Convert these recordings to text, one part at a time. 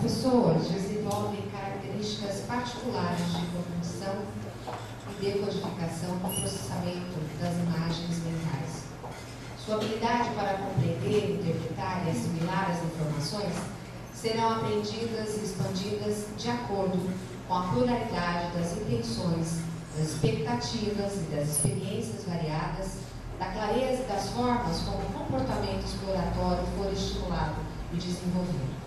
pessoas desenvolvem características particulares de cognição e decodificação no processamento das imagens mentais. Sua habilidade para compreender, interpretar e assimilar as informações serão aprendidas e expandidas de acordo com a pluralidade das intenções, das expectativas e das experiências variadas, da clareza e das formas como o comportamento exploratório for estimulado e desenvolvido.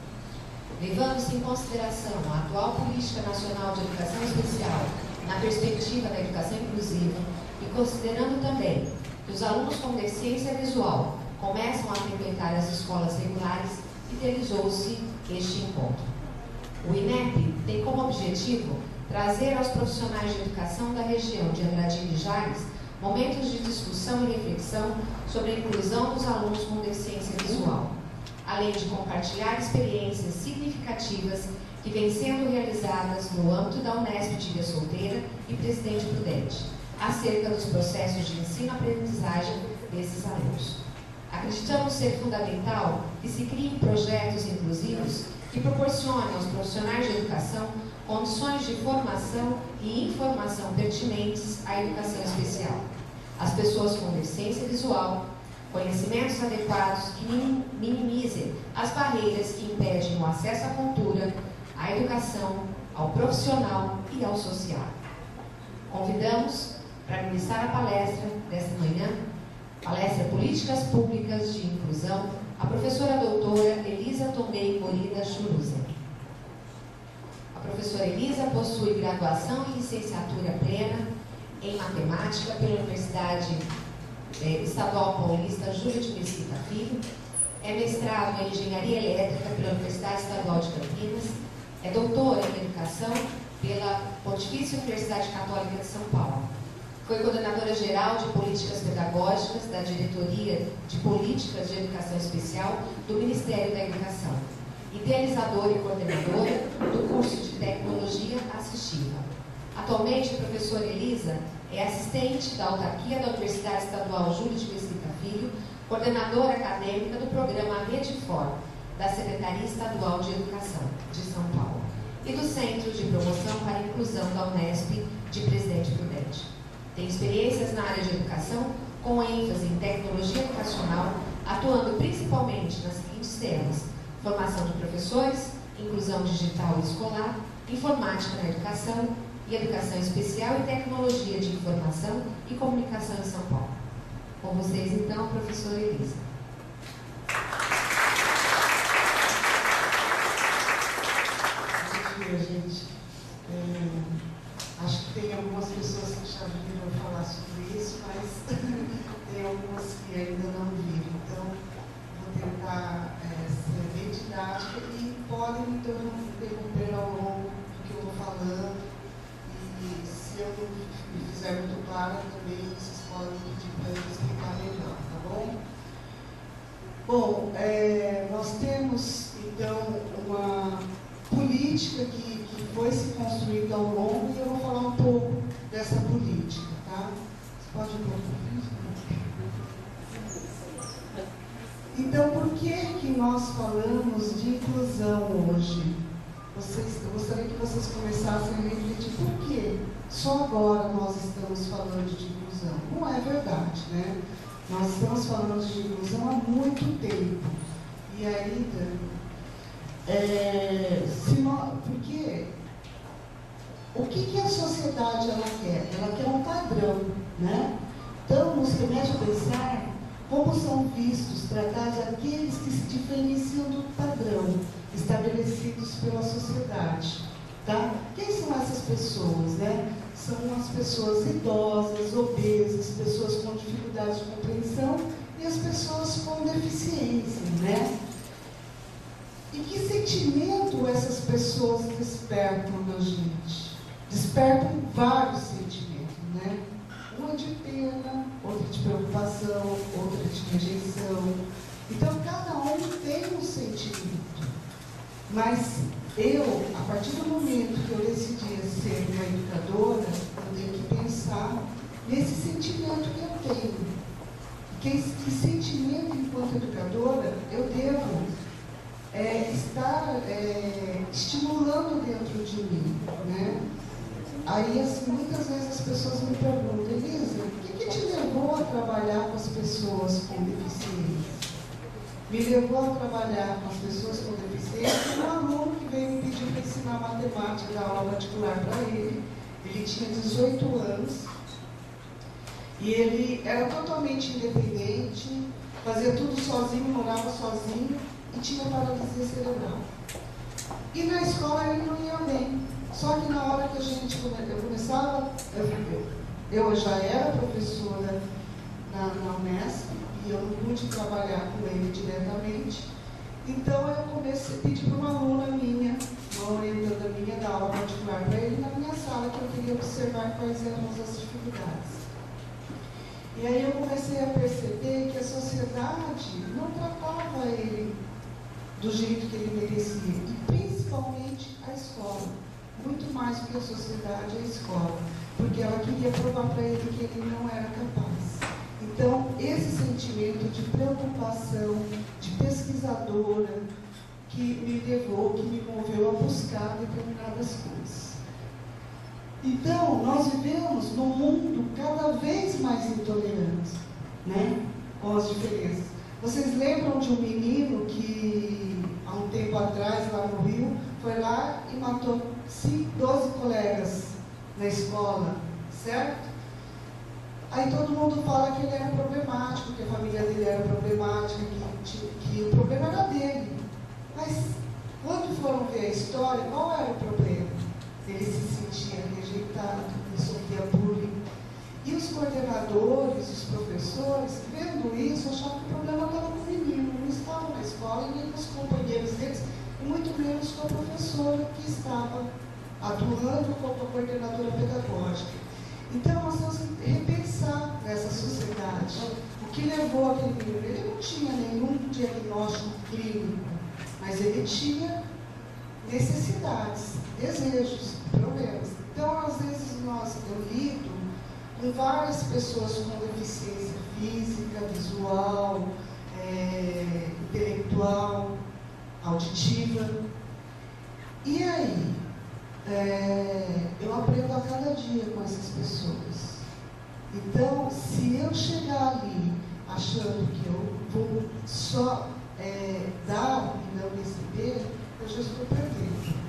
Levando-se em consideração a atual Política Nacional de Educação Especial na perspectiva da educação inclusiva e considerando também que os alunos com deficiência visual começam a frequentar as escolas regulares, idealizou-se este encontro. O INEP tem como objetivo trazer aos profissionais de educação da região de Andradina e Jales momentos de discussão e reflexão sobre a inclusão dos alunos com deficiência visual, além de compartilhar experiências significativas que vêm sendo realizadas no âmbito da Unesp de Ilha Solteira e Presidente Prudente, acerca dos processos de ensino-aprendizagem desses alunos. Acreditamos ser fundamental que se criem projetos inclusivos que proporcionem aos profissionais de educação condições de formação e informação pertinentes à educação especial. As pessoas com deficiência visual, conhecimentos adequados que minimizem as barreiras que impedem o acesso à cultura, à educação, ao profissional e ao social. Convidamos para ministrar a palestra desta manhã, palestra Políticas Públicas de Inclusão, a professora doutora Elisa Tomei Molina Churuza. A professora Elisa possui graduação e licenciatura plena em matemática pela Universidade Estadual Paulista Júlio de Mesquita Filho, é mestrado em engenharia elétrica pela Universidade Estadual de Campinas, é doutora em educação pela Pontifícia Universidade Católica de São Paulo. Foi coordenadora geral de políticas pedagógicas da Diretoria de Políticas de Educação Especial do Ministério da Educação, idealizadora e coordenadora do curso de Tecnologia Assistiva. Atualmente, a professora Elisa é assistente da autarquia da Universidade Estadual Júlio de Mesquita Filho, coordenadora acadêmica do programa Redifor, da Secretaria Estadual de Educação de São Paulo, e do Centro de Promoção para a Inclusão da Unesp de Presidente Prudente. Tem experiências na área de educação, com ênfase em tecnologia educacional, atuando principalmente nas seguintes temas: formação de professores, inclusão digital e escolar, informática na educação e educação especial e tecnologia de informação e comunicação em São Paulo. Com vocês, então, a professora Elisa. Bom dia, gente. Acho que tem algumas pessoas que já viram falar sobre isso, mas tem algumas que ainda não viram. Então, vou tentar ser bem didática e podem me interromper ao longo do que eu vou falando. E se eu não me fizer muito clara, também vocês podem pedir para eu explicar melhor, tá bom? Bom, nós temos, então, uma política que foi se construindo ao longo, e eu vou falar um pouco dessa política, tá? Você pode ir para. Então, por que nós falamos de inclusão hoje? Eu gostaria que vocês começassem a refletir por que só agora nós estamos falando de inclusão. Não é verdade, né? Nós estamos falando de inclusão há muito tempo. E ainda, porque o que a sociedade ela quer? Ela quer um padrão, né? Então, nos remete a pensar como são vistos, tratados aqueles que se diferenciam do padrão estabelecidos pela sociedade, tá? Quem são essas pessoas, né? São as pessoas idosas, obesas, pessoas com dificuldade de compreensão e as pessoas com deficiência, né? E que sentimento essas pessoas despertam na gente? Despertam vários sentimentos, né? Uma de pena, outra de preocupação, outra de rejeição. Então, cada um tem um sentimento. Mas eu, a partir do momento que eu decidi ser uma educadora, eu tenho que pensar nesse sentimento que eu tenho. Que sentimento, enquanto educadora, eu devo estar estimulando dentro de mim, né? Aí, assim, muitas vezes as pessoas me perguntam: Elisa, o que te levou a trabalhar com as pessoas com deficiência? Me levou a trabalhar com as pessoas com deficiência um aluno que veio me pedir para ensinar matemática, dar aula particular para ele. Ele tinha 18 anos e ele era totalmente independente, fazia tudo sozinho, morava sozinho e tinha paralisia cerebral. E na escola ele não ia bem. Só que na hora que eu começava, eu já era professora na Unesp e eu não pude trabalhar com ele diretamente. Então eu comecei a pedir para uma aluna minha, uma orientanda minha, dar aula particular para ele na minha sala, que eu queria observar quais eram as dificuldades. E aí eu comecei a perceber que a sociedade não tratava ele do jeito que ele merecia, e principalmente a escola. Muito mais do que a sociedade, a escola, porque ela queria provar para ele que ele não era capaz. Então, esse sentimento de preocupação, de pesquisadora, que me levou, que me moveu a buscar determinadas coisas. Então, nós vivemos num mundo cada vez mais intolerante, né? Com as diferenças. Vocês lembram de um menino que, há um tempo atrás, lá no Rio, foi lá e matou 12 colegas na escola, certo? Aí todo mundo fala que ele era problemático, que a família dele era problemática, que o problema era dele. Mas, quando foram ver a história, qual era o problema? Ele se sentia rejeitado, ele sofria bullying. E os coordenadores, os professores, vendo isso, achavam que o problema estava com o menino, não estava na escola, e nem com os companheiros deles, e muito menos com a professora que estava atuando como coordenadora pedagógica. Então, nós temos que repensar nessa sociedade. O que levou aquele menino? Ele não tinha nenhum diagnóstico clínico, mas ele tinha necessidades, desejos, problemas. Então, às vezes, eu lido com várias pessoas com deficiência física, visual, intelectual, auditiva. E aí, eu aprendo a cada dia com essas pessoas. Então, se eu chegar ali achando que eu vou só dar e não receber, eu já estou perdendo.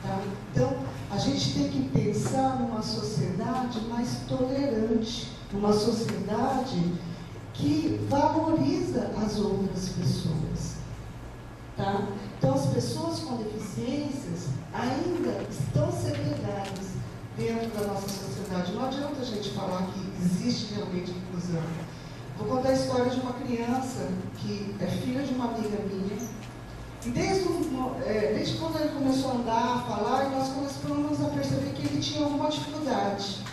Tá? Então, a gente tem que pensar numa sociedade mais tolerante, numa sociedade que valoriza as outras pessoas. Tá? Então, as pessoas com deficiências ainda estão segregadas dentro da nossa sociedade. Não adianta a gente falar que existe realmente inclusão. Vou contar a história de uma criança que é filha de uma amiga minha. E desde quando ele começou a andar, a falar, nós começamos a perceber que ele tinha alguma dificuldade.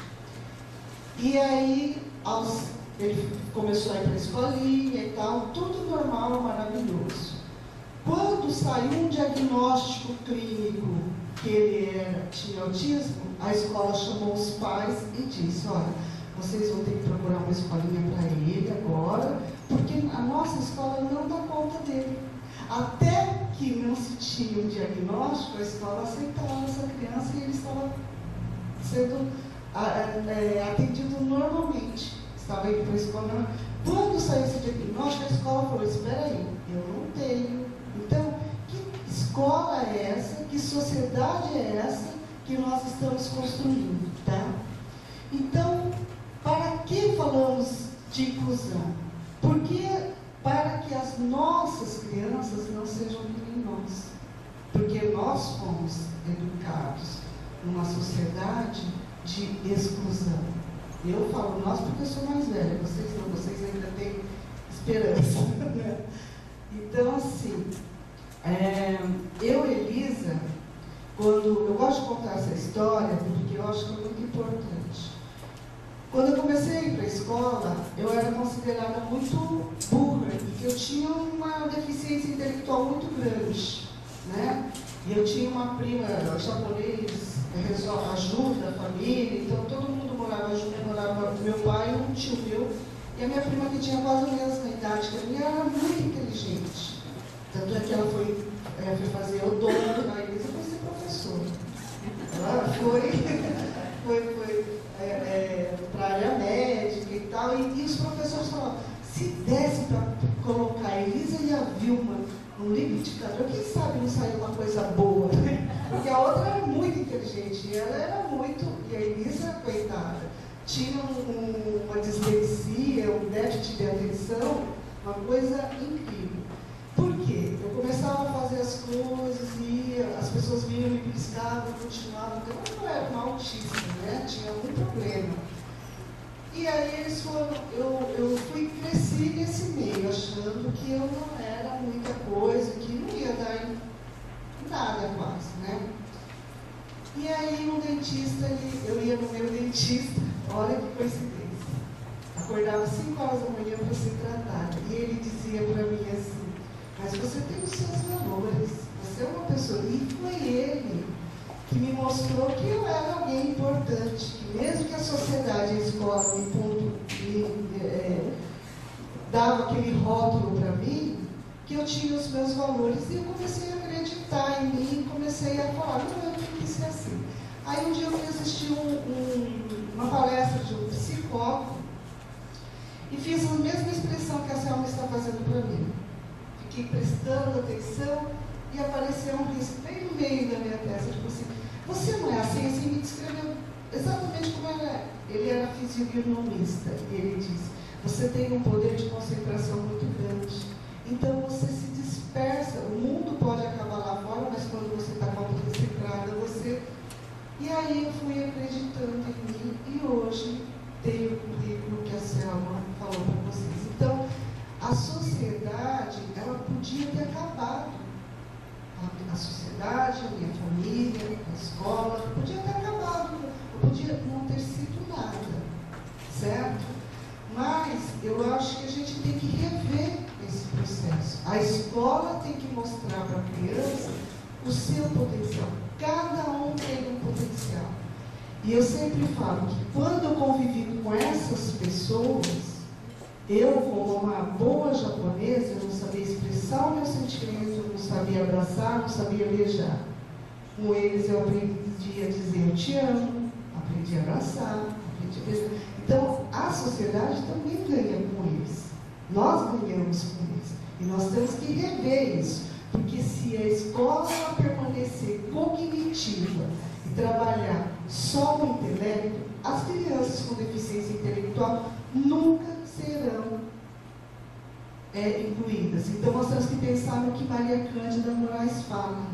E aí, ele começou a ir para a escolinha e tal, tudo normal, maravilhoso. Quando saiu um diagnóstico clínico que ele tinha autismo, a escola chamou os pais e disse: olha, vocês vão ter que procurar uma escolinha para ele agora, porque a nossa escola não dá conta dele. Até que não se tinha um diagnóstico, a escola aceitava essa criança e ele estava sendo atendido normalmente. Estava indo para a escola. Quando saiu esse diagnóstico, a escola falou: espera aí, eu não tenho. Então, que escola é essa? Que sociedade é essa que nós estamos construindo? Tá? Então, para que falamos de inclusão? Porque para que as nossas crianças não sejam que nem nós. Porque nós fomos educados numa sociedade de exclusão. Eu falo nós porque eu sou mais velha, vocês não, vocês ainda têm esperança. Né? Então, assim, eu, Elisa, eu gosto de contar essa história porque eu acho que é muito importante. Quando eu comecei a ir para a escola, eu era considerada muito burra, porque eu tinha uma deficiência intelectual muito grande, né? E eu tinha uma prima japonês, ajuda a família, então todo mundo morava junto, morava meu pai e um tio meu, e a minha prima, que tinha quase a mesma idade que a minha, era muito inteligente. Tanto é que ela foi foi fazer odonto, a Elisa foi ser professora. Ela foi para a área médica e tal, e os professores falavam, se desse para colocar a Elisa e a Vilma no liquidificador, quem sabe não saiu uma coisa boa, né? Porque a outra era muito inteligente, e ela era muito, e a Elisa, coitada, tinha uma dislexia, um déficit de atenção, uma coisa incrível. Por quê? Eu começava a fazer as coisas e as pessoas vinham, me beliscavam, continuavam. Eu não era uma autista, né? Tinha algum problema. E aí eles foram, eu cresci nesse meio, achando que eu não era muita coisa, que não ia dar em nada quase, né? E aí um dentista, eu ia no meu dentista, olha que coincidência. Acordava 5 horas da manhã para ser tratada. E ele dizia para mim assim, mas você tem os seus valores, você é uma pessoa. E foi ele que me mostrou que eu era alguém importante, que mesmo que a sociedade, a escola dava aquele rótulo para mim, que eu tinha os meus valores, e eu comecei a acreditar em mim, comecei a falar, não, eu tenho que ser assim. Aí um dia eu fui assistir uma palestra de um psicólogo e fiz a mesma expressão que a Selma está fazendo para mim. Fiquei prestando atenção e apareceu um risco bem no meio da minha testa. Tipo assim, você não é assim? Assim me descreveu exatamente como ela é. Ele era fisionomista e ele disse, você tem um poder de concentração muito grande. Então você se dispersa. O mundo pode acabar lá fora, mas quando você está concentrada, você... E aí eu fui acreditando em mim e hoje tenho o currículo que a Selma falou para vocês. Então, a sociedade, ela podia ter acabado. A sociedade, a minha família, a escola, podia ter acabado. Podia não ter sido nada, certo? Mas eu acho que a gente tem que rever esse processo. A escola tem que mostrar para a criança o seu potencial. Cada um tem um potencial. E eu sempre falo que quando eu convivi com essas pessoas, eu, como uma boa japonesa, eu não sabia expressar o meu sentimento, eu não sabia abraçar, não sabia beijar. Com eles eu aprendi a dizer eu te amo, aprendi a abraçar, aprendi a beijar. Então, a sociedade também ganha com eles. Nós ganhamos com eles. E nós temos que rever isso. Porque se a escola permanecer cognitiva e trabalhar só o intelecto, as crianças com deficiência intelectual nunca serão incluídas. Então, nós temos que pensar no que Maria Cândida Moraes fala,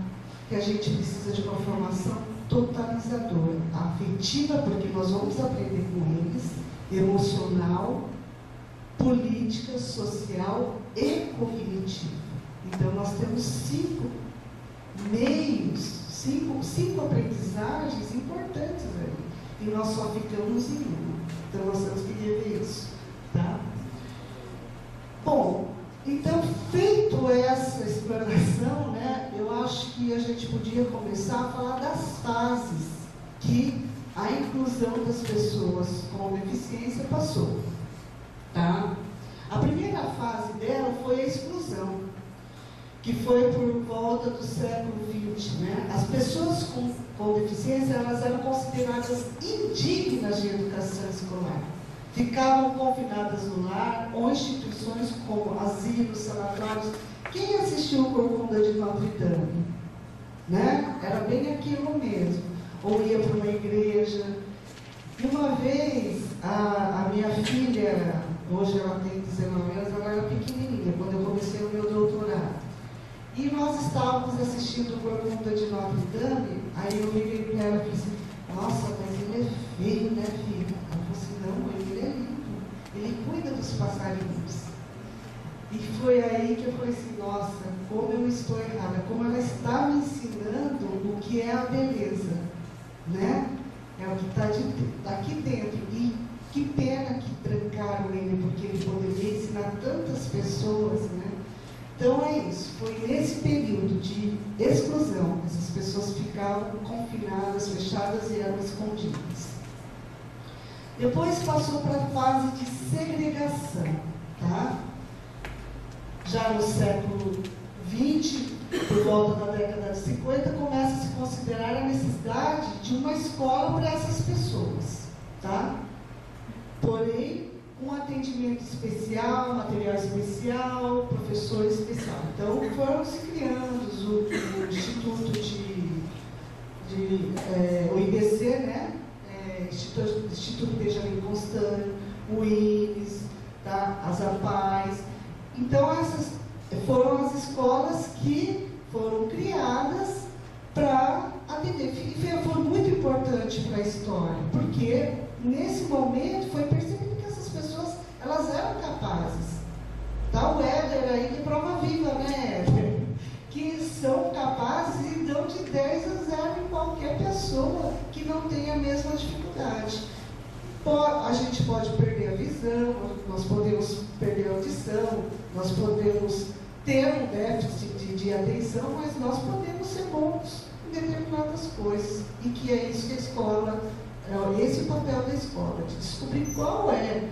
que a gente precisa de uma formação totalizadora, afetiva, porque nós vamos aprender com eles, emocional, política, social e cognitiva. Então, nós temos 5 meios, 5 aprendizagens importantes ali. E nós só ficamos em uma. Então, nós temos que rever isso. Tá? Bom, então, feito essa explanação, né, eu acho que a gente podia começar a falar das fases que a inclusão das pessoas com deficiência passou. Tá? A primeira fase dela foi a exclusão, que foi por volta do século XX. Né? As pessoas com deficiência, elas eram consideradas indignas de educação escolar. Ficavam confinadas no lar ou instituições como asilos, sanatórios. Quem assistiu o Corcunda de Notre Dame? Né? Era bem aquilo mesmo. Ou ia para uma igreja. E uma vez, a minha filha, hoje ela tem 19 anos, ela era pequenininha, quando eu comecei o meu doutorado. E nós estávamos assistindo o Corcunda de Notre Dame, aí eu virei para ela e falei assim, nossa, mas ele é feio, né, filha? Ela falou assim, não, ele é lindo, ele cuida dos passarinhos. E foi aí que eu falei assim, nossa, como eu estou errada, como ela está me ensinando o que é a beleza, né? É o que está aqui dentro. E que pena que trancaram ele, porque ele poderia ensinar tantas pessoas, né? Então é isso, foi nesse período de exclusão, essas pessoas ficavam confinadas, fechadas e eram escondidas. Depois passou para a fase de segregação, tá? Já no século 20, por volta da década de 50, começa a se considerar a necessidade de uma escola para essas pessoas, tá? Porém, com atendimento especial, material especial, professor especial. Então, foram se criando o Instituto o IBC, né? Instituto Benjamin Constant, o INES, tá? As APAES. Então, essas foram as escolas que foram criadas para atender. E foi muito importante para a história, porque nesse momento foi percebido que essas pessoas, elas eram capazes. Tá o Éder aí de prova viva, né, Éder? Que são capazes e dão de 10 a 0 em qualquer pessoa que não tenha a mesma dificuldade. A gente pode perder a visão, nós podemos perder a audição, nós podemos ter um déficit de atenção, mas nós podemos ser bons em determinadas coisas. E que é isso que a escola, esse é o papel da escola, de descobrir qual é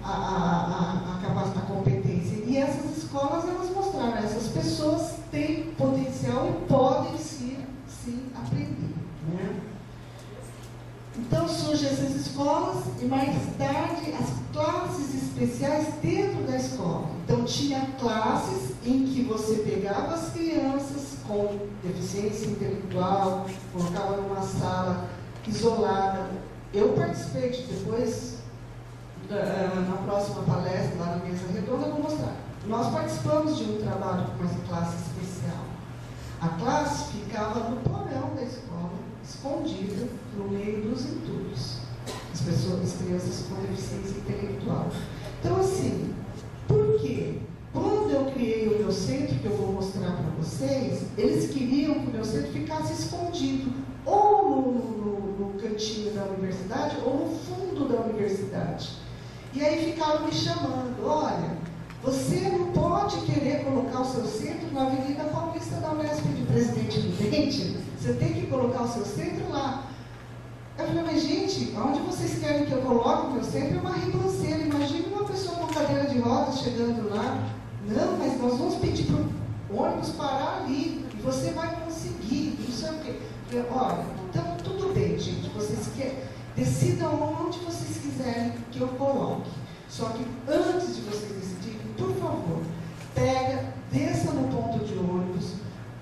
a competência. E essas escolas, elas mostraram, essas pessoas têm potencial e podem sim aprender, né? Então surgem essas escolas e mais tarde as classes especiais dentro da escola. Então tinha classes em que você pegava as crianças com deficiência intelectual, colocava numa sala isolada. Eu participei depois, na próxima palestra, lá na mesa redonda, eu vou mostrar. Nós participamos de um trabalho com uma classe especial. A classe ficava no porão da escola, escondida no meio dos entulhos. As crianças com deficiência intelectual. Então, assim, por quê? Quando eu criei o meu centro, que eu vou mostrar para vocês, eles queriam que o meu centro ficasse escondido, ou no cantinho da universidade, ou no fundo da universidade. E aí ficaram me chamando, olha, você não pode querer colocar o seu centro na Avenida Paulista da Unesp de Presidente Prudente, você tem que colocar o seu centro lá. Eu falei, mas gente, onde vocês querem que eu coloque o meu centro é uma ribanceira. Imagine uma pessoa com cadeira de rodas chegando lá. Não, mas nós vamos pedir para o ônibus parar ali, e você vai conseguir, não sei o quê. Eu falei, olha, então tudo bem, gente, vocês decidam onde vocês quiserem que eu coloque. Só que antes de vocês decidirem, por favor, desça no ponto de ônibus,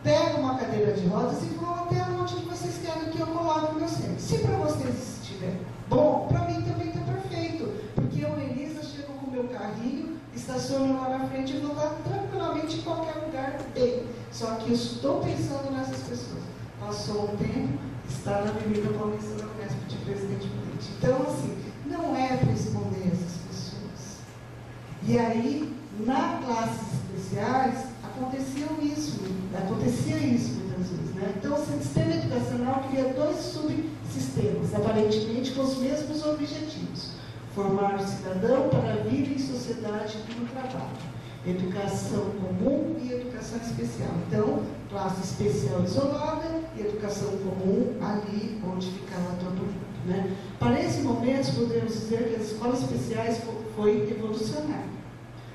pega uma cadeira de rodas e vão até onde vocês querem que eu coloque o meu centro. Se para vocês estiver bom, para mim também está perfeito, porque eu e Elisa chego com o meu carrinho, estaciono lá na frente e vou lá tranquilamente em qualquer lugar bem. Só que eu estou pensando nessas pessoas. Passou um tempo, está na Avenida Paulista da Unesp de Presidente Prudente. Então, assim, não é para esconder essas pessoas. E aí, nas classes especiais, acontecia isso muitas vezes, né? Então, o sistema educacional cria dois subsistemas, aparentemente com os mesmos objetivos: formar o cidadão para a vida em sociedade e no trabalho. Educação comum e educação especial. Então, classe especial isolada e educação comum ali onde ficava todo mundo, né? Para esse momento, podemos dizer que as escolas especiais foi revolucionário,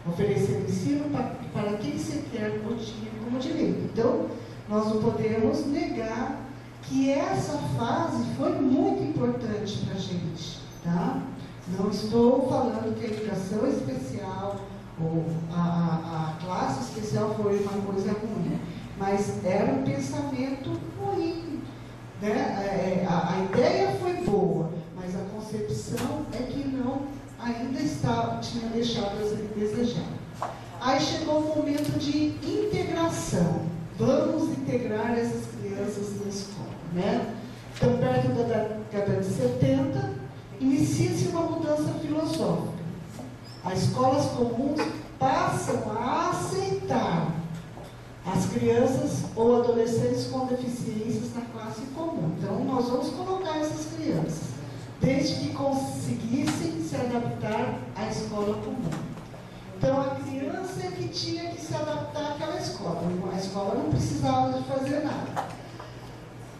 oferecendo ensino para quem sequer o tinha como direito. Então, nós não podemos negar que essa fase foi muito importante para a gente, tá? Não estou falando que a educação especial ou a classe especial foi uma coisa ruim, mas era um pensamento ruim, né? A ideia foi boa, mas a concepção é que não ainda tinha deixado a desejar. Aí chegou o momento de integração. Vamos integrar essas crianças na escola, né? Então, perto da década de 70, inicia-se uma mudança filosófica. As escolas comuns passam a aceitar as crianças ou adolescentes com deficiências na classe comum. Então, nós vamos colocar essas crianças, desde que conseguissem se adaptar à escola comum. Então, a criança é que tinha que se adaptar àquela escola. A escola não precisava de fazer nada.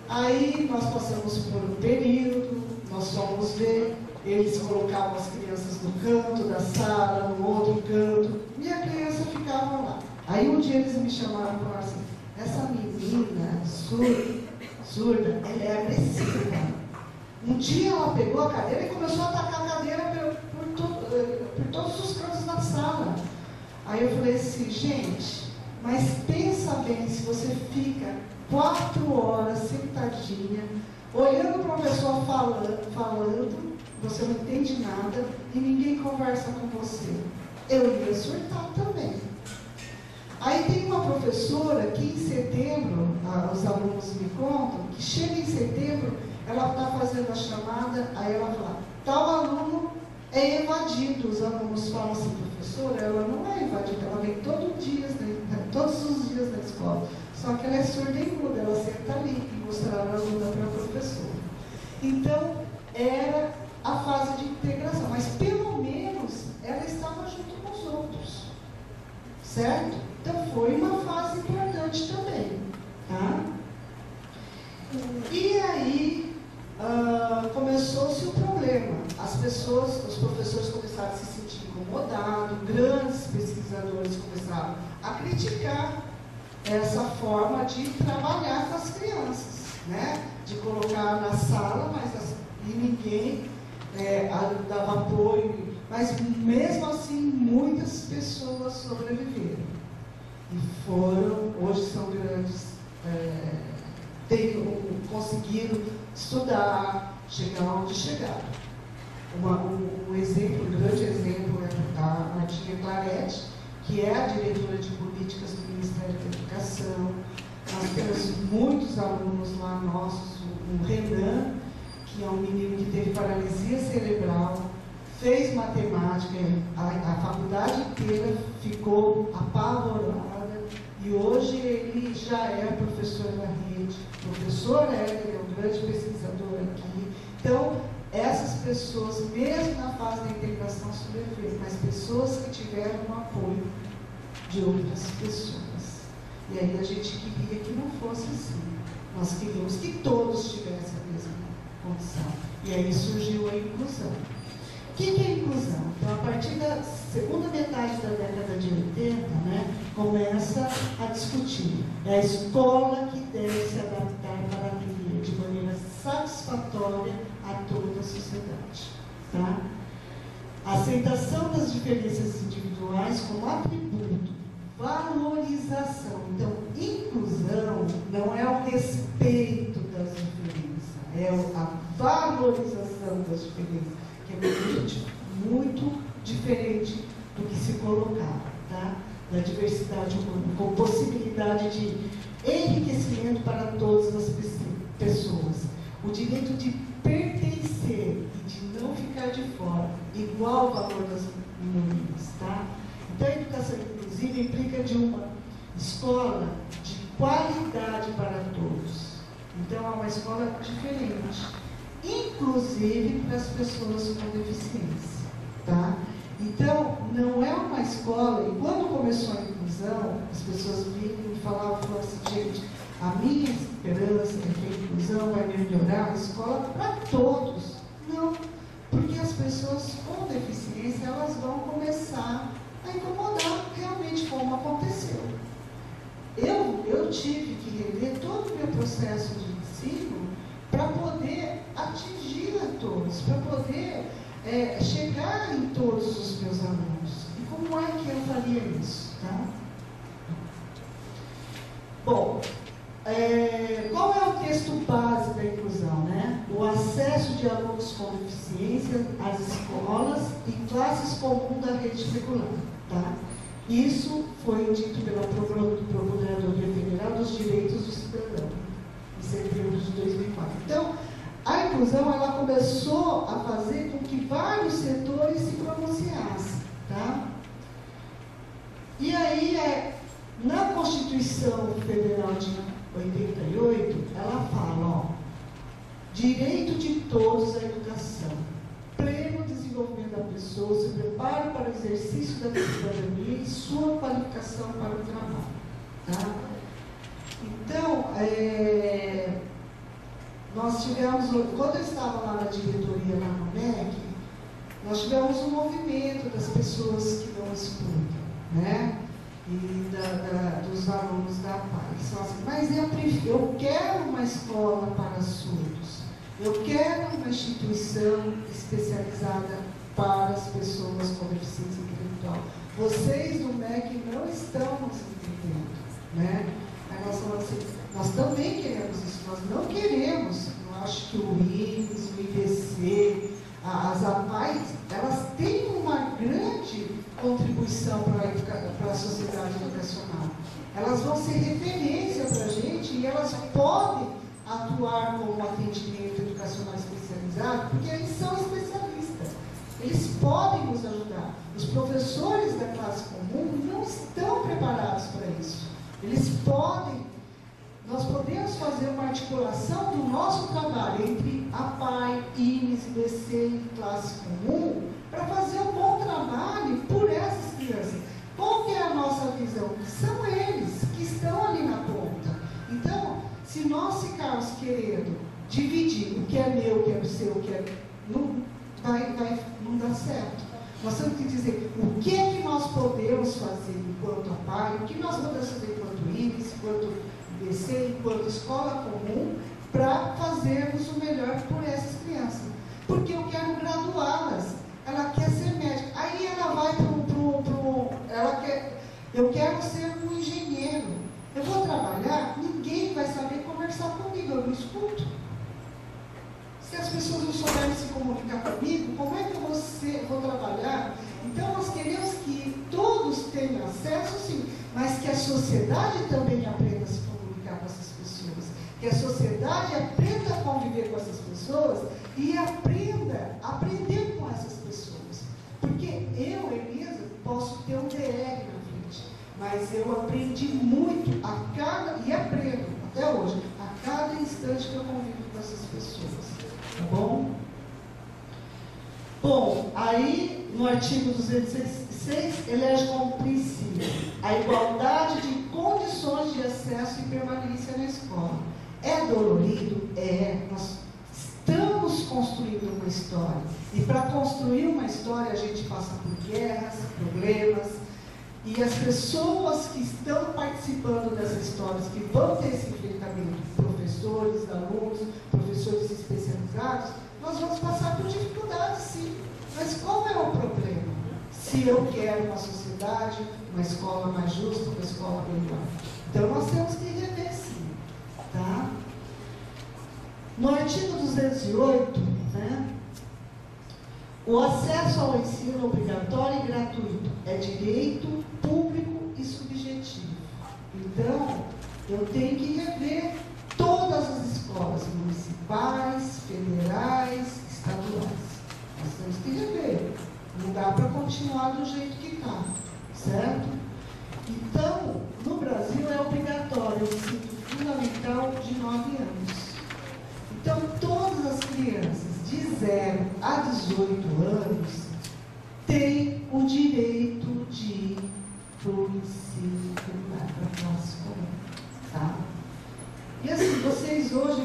Aí, nós passamos por um período, nós fomos ver, eles colocavam as crianças no canto da sala, no outro canto, e a criança ficava lá. Aí um dia eles me chamaram e falaram assim, essa menina surda, ela é agressiva. Um dia ela pegou a cadeira e começou a atacar a cadeira por todos os cantos da sala. Aí eu falei assim, gente, mas pensa bem, se você fica 4 horas sentadinha, olhando para uma pessoa falando, você não entende nada e ninguém conversa com você. Eu ia surtar também. Aí tem uma professora que em setembro, os alunos me contam, que chega em setembro, ela está fazendo a chamada, aí ela fala, tal aluno é evadido. Os alunos falam assim, professora, ela não é evadida, ela vem todos os dias na escola. Só que ela é surda e muda, ela senta ali e mostrar a aluna para a professora. Então, era a fase de integração, mas pelo menos ela estava junto com os outros. Certo? Então, foi uma fase importante também. Tá? E aí, começou-se o problema. Os professores começaram a se sentir incomodados, grandes pesquisadores começaram a criticar essa forma de trabalhar com as crianças, né? De colocar na sala, e ninguém dava apoio. Mas, mesmo assim, muitas pessoas sobreviveram. E hoje são grandes, conseguiram estudar, chegar onde chegaram. Um grande exemplo é a Martinha Claret, que é a diretora de políticas do Ministério da Educação. Nós temos muitos alunos lá nossos, o Renan, que é um menino que teve paralisia cerebral, fez matemática, a faculdade inteira ficou apavorada, e hoje ele já é professor da rede. O professor ele é um grande pesquisador aqui. Então, essas pessoas, mesmo na fase da integração, sobreviveram, mas pessoas que tiveram o apoio de outras pessoas. E aí a gente queria que não fosse assim. Nós queríamos que todos tivessem a mesma condição. E aí surgiu a inclusão. O que é inclusão? Então, a partir da segunda metade da década de 80, né, começa a discutir. É a escola que deve se adaptar para atender de maneira satisfatória a toda a sociedade. Tá? A aceitação das diferenças individuais como atributo, valorização. Então, inclusão não é o respeito das diferenças, é a valorização das diferenças, que é muito diferente do que se colocava, tá? Da diversidade humana, com possibilidade de enriquecimento para todas as pessoas. O direito de pertencer e de não ficar de fora, igual ao valor das minorias, tá? Então, a educação inclusiva implica de uma escola de qualidade para todos. Então, é uma escola diferente, inclusive para as pessoas com deficiência, tá? Então, não é uma escola, e quando começou a inclusão, as pessoas vinham e falavam assim, gente, a minha esperança é que a inclusão vai melhorar a escola para todos. Não, porque as pessoas com deficiência, elas vão começar a incomodar realmente como aconteceu. Eu tive que rever todo o meu processo de ensino para poder atingir a todos, para poder chegar em todos os meus alunos. E como é que eu faria isso? Tá? Bom, qual é o texto base da inclusão, né? O acesso de alunos com deficiência às escolas e classes comuns da rede regular, tá? Isso foi dito pela Procuradoria Federal dos Direitos do Cidadão, em setembro de 2004. Então, a inclusão, ela começou a fazer com que vários setores se pronunciassem, tá? E aí, na Constituição Federal de 88, ela fala, ó, direito de todos à educação, pleno desenvolvimento da pessoa, se preparo para o exercício da cidadania e sua qualificação para o trabalho, tá? Então, nós tivemos, quando eu estava lá na diretoria, lá no MEC, nós tivemos um movimento das pessoas que não escutam, né? e dos alunos da PAI. Eles falam assim, mas eu quero uma escola para surdos, eu quero uma instituição especializada para as pessoas com deficiência intelectual. Vocês do MEC não estão nos entendendo, né? Aí nós falamos assim, nós também queremos isso, nós não queremos, eu acho que o INES, o IBC, as APAIs, elas têm uma grande contribuição para a sociedade educacional. Elas vão ser referência para a gente e elas podem atuar como atendimento educacional especializado, porque eles são especialistas. Eles podem nos ajudar. Os professores da classe comum não estão preparados para isso. Nós podemos fazer uma articulação do nosso trabalho entre a PAI, INES, IBC e classe comum para fazer um bom trabalho por essas crianças. Qual que é a nossa visão? São eles que estão ali na ponta. Então, se nós ficarmos querendo dividir o que é meu, o que é seu, o que é... não dá certo. Nós temos que dizer o que é que nós podemos fazer enquanto a PAI, o que nós podemos fazer enquanto INES, enquanto IBC, enquanto escola comum, para fazermos o melhor por essas crianças. Porque eu quero graduá-las. Ela quer ser médica. Aí ela vai eu quero ser um engenheiro. Eu vou trabalhar, ninguém vai saber conversar comigo, eu não escuto. Se as pessoas não souberem se comunicar comigo, como é que eu vou trabalhar? Então, nós queremos que todos tenham acesso, sim, mas que a sociedade também aprenda a se comunicar com essas pessoas. Que a sociedade aprenda a conviver com essas pessoas e aprenda a aprender com essas pessoas. Porque eu, Elisa, posso ter um DR na frente, mas eu aprendi muito e aprendo até hoje, a cada instante que eu convivo com essas pessoas. Tá bom? Bom, aí no artigo 206, elege como princípio a igualdade de condições de acesso e permanência na escola. É dolorido? É. Nós estamos construindo uma história. E para construir uma história, a gente passa por guerras, problemas. E as pessoas que estão participando dessas histórias, que vão ter esse enfrentamento, professores, alunos, professores especializados, nós vamos passar por dificuldades, sim. Mas qual é o problema? Se eu quero uma sociedade, uma escola mais justa, uma escola melhor. Então, nós temos que rever, sim. Tá? No artigo 208, né? O acesso ao ensino obrigatório e gratuito é direito público e subjetivo. Então, eu tenho que rever todas as escolas municipais, federais, estaduais. Nós temos que rever. Não dá para continuar do jeito que está, certo? Então, no Brasil é obrigatório o ensino fundamental de 9 anos. Então, todas as crianças de 0 a 18 anos têm o direito de ir para o ensino primário, para a classe comum, tá? E assim, vocês hoje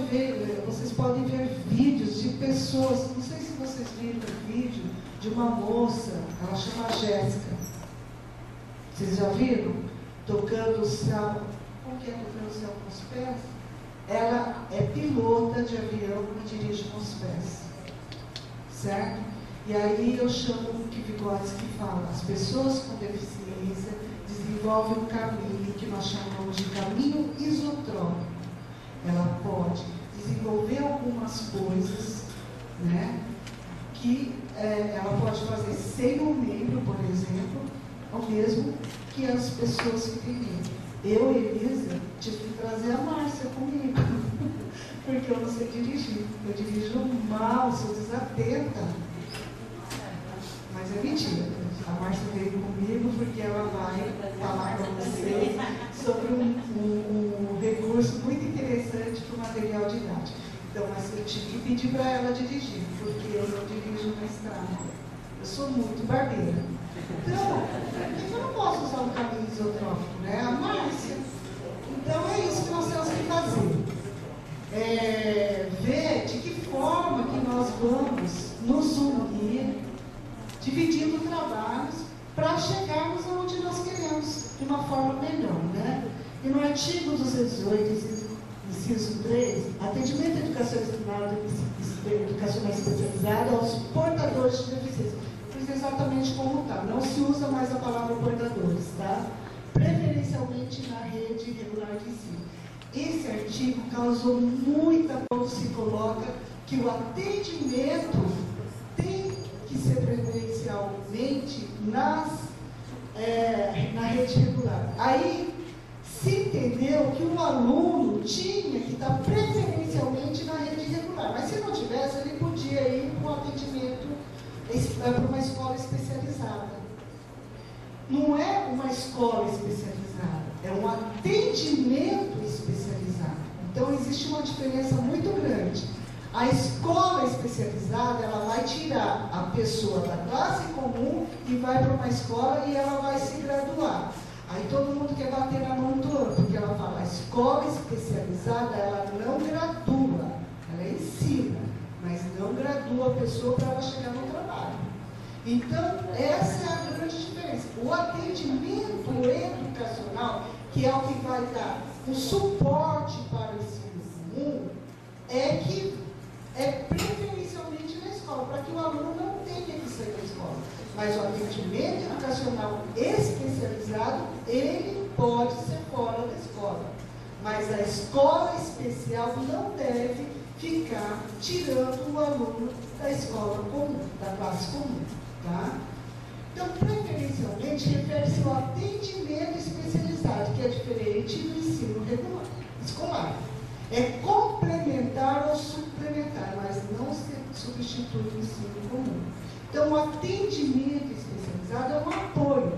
vocês podem ver vídeos de pessoas, não sei se vocês viram o vídeo de uma moça, ela chama Jéssica. Vocês já viram? Tocando o céu, como que é tocando o céu com os pés? Ela é pilota de avião e dirige com os pés. Certo? E aí eu chamo o que Vygotsky fala, as pessoas com deficiência desenvolvem um caminho que nós chamamos de caminho isotrópico. Ela pode desenvolver algumas coisas, né, que ela pode fazer sem um membro, por exemplo, ou mesmo que as pessoas que têm membro. Eu e Elisa tive que trazer a Márcia comigo, porque eu não sei dirigir. Eu dirijo mal, sou desatenta. Mas é mentira. A Márcia veio comigo porque ela vai falar para vocês sobre um recurso muito interessante para o material didático. Então, mas eu tive que pedir para ela dirigir, porque eu não dirijo na estrada. Eu sou muito barbeira. Então, eu não posso usar o caminho isotrópico, né? A Márcia. Então, é isso que nós temos que fazer. Ver de que forma que nós vamos nos unir, dividindo trabalhos para chegarmos aonde nós queremos, de uma forma melhor, né? E no artigo 218, inciso 3, atendimento à educação educacional especializada aos portadores de deficiência. Pois exatamente como está, não se usa mais a palavra portadores, tá? Preferencialmente na rede regular de ensino. Esse artigo causou muita quando se coloca que o atendimento tem que ser preferencialmente na rede regular. Aí se entendeu que o aluno tinha que estar preferencialmente na rede regular, mas se não tivesse, ele podia ir para um atendimento, para uma escola especializada. Não é uma escola especializada, é um atendimento especializado. Então existe uma diferença muito grande. A escola especializada, ela vai tirar a pessoa da classe comum e vai para uma escola e ela vai se graduar. Aí todo mundo quer bater na mão do outro, porque ela fala, a escola especializada, ela não gradua, ela ensina, mas não gradua a pessoa para ela chegar no trabalho. Então, essa é a grande diferença. O atendimento educacional, que é o que vai dar o suporte para o ensino comum, é que é preferencialmente na escola, para que o aluno não tenha que sair da escola. Mas o atendimento educacional especializado, ele pode ser fora da escola. Mas a escola especial não deve ficar tirando o aluno da escola comum, da classe comum. Tá? Então, preferencialmente, refere-se ao atendimento especializado, que é diferente do ensino regular, escolar. É complementar ou suplementar, mas não substitui o ensino comum. Então, o atendimento especializado é um apoio.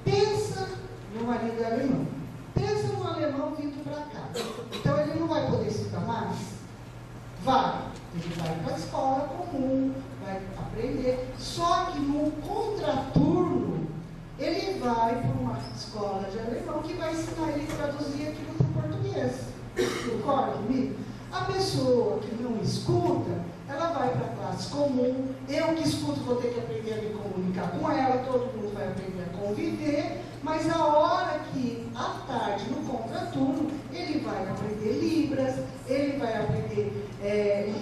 Pensa no marido alemão. Pensa no alemão vindo para cá. Então, ele não vai poder estudar mais? Vai. Ele vai para a escola comum, vai aprender. Só que no contraturno, ele vai para uma escola de alemão que vai ensinar ele a traduzir aquilo para o português. Concorda comigo? A pessoa que não escuta, ela vai para a classe comum. Eu que escuto vou ter que aprender a me comunicar com ela, todo mundo vai aprender a conviver, mas a hora que, à tarde, no contraturno, ele vai aprender Libras, ele vai aprender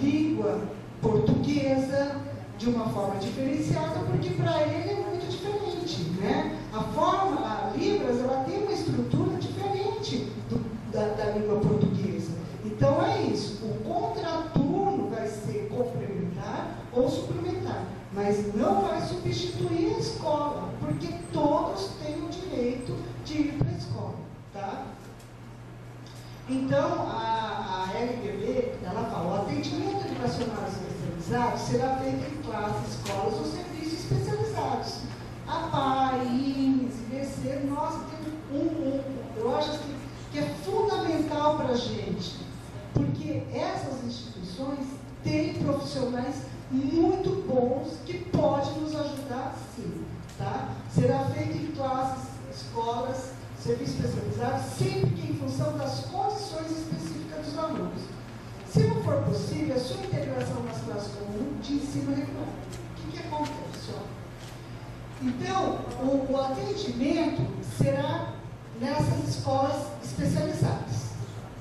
língua portuguesa de uma forma diferenciada, porque para ele é muito diferente, né? A Libras, ela tem uma estrutura diferente da língua portuguesa. Então é isso, o contraturno vai ser complementar ou suplementar, mas não vai substituir a escola, porque todos têm o direito de ir para a escola, tá? Então, a LDB, ela fala, o atendimento educacional especializado será feito em classes, escolas ou serviços especializados. A PAI, INES, IBC, nós temos eu acho assim, que é fundamental para a gente, porque essas instituições têm profissionais muito bons que podem nos ajudar sim, tá? Será feito em classes, escolas, serviços especializados, sempre que em função das condições específicas dos alunos. Se não for possível, a sua integração nas classes comuns de ensino regular. O que acontece? Então, o atendimento será nessas escolas especializadas.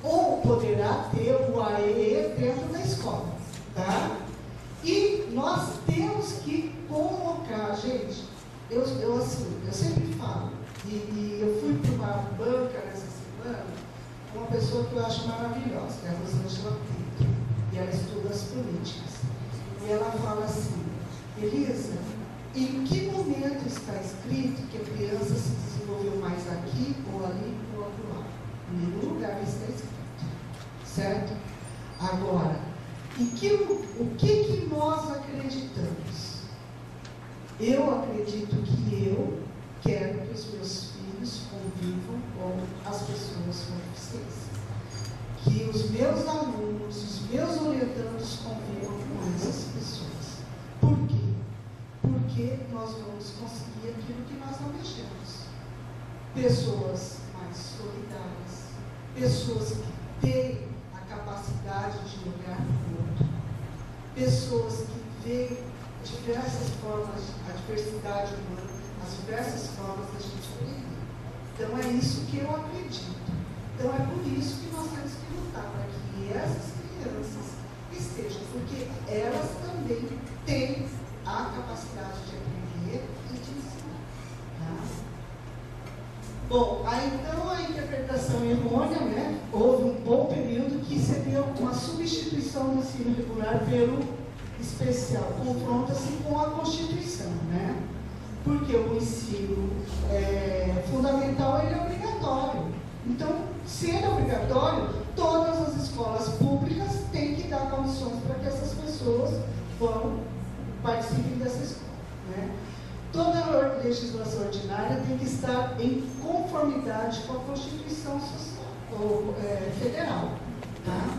Ou poderá ter o AEE dentro da escola, tá? E nós temos que colocar, gente, eu sempre falo, e eu fui para uma banca nessa semana, uma pessoa que eu acho maravilhosa, que é a Rosângela Pinto, e ela estuda as políticas. E ela fala assim, Elisa, em que momento está escrito que a criança se desenvolveu mais aqui, ou ali, ou acolá? Em nenhum lugar está escrito. Certo? Agora, o que nós acreditamos? Eu acredito que eu quero que os meus filhos convivam com as pessoas com deficiência. Que os meus alunos, os meus orientandos convivam com essas pessoas. Por quê? Porque nós vamos conseguir aquilo que nós almejamos. Pessoas mais solidárias, pessoas que têm a capacidade de olhar para o outro, pessoas que veem diversas formas, a diversidade humana, as diversas formas da gente aprender. Então, é isso que eu acredito. Então, é por isso que nós temos que lutar para que essas crianças estejam, porque elas também têm a capacidade de aprender e de ensinar. Tá? Bom, aí então a interpretação errônea, né? Houve um bom período que seria uma substituição do ensino regular pelo especial, confronta-se com a Constituição, né? Porque o ensino fundamental ele é obrigatório. Então, se ele é obrigatório, todas as escolas públicas têm que dar condições para que essas pessoas participem dessa escola, né? Toda a legislação ordinária tem que estar em conformidade com a Constituição Federal. Tá?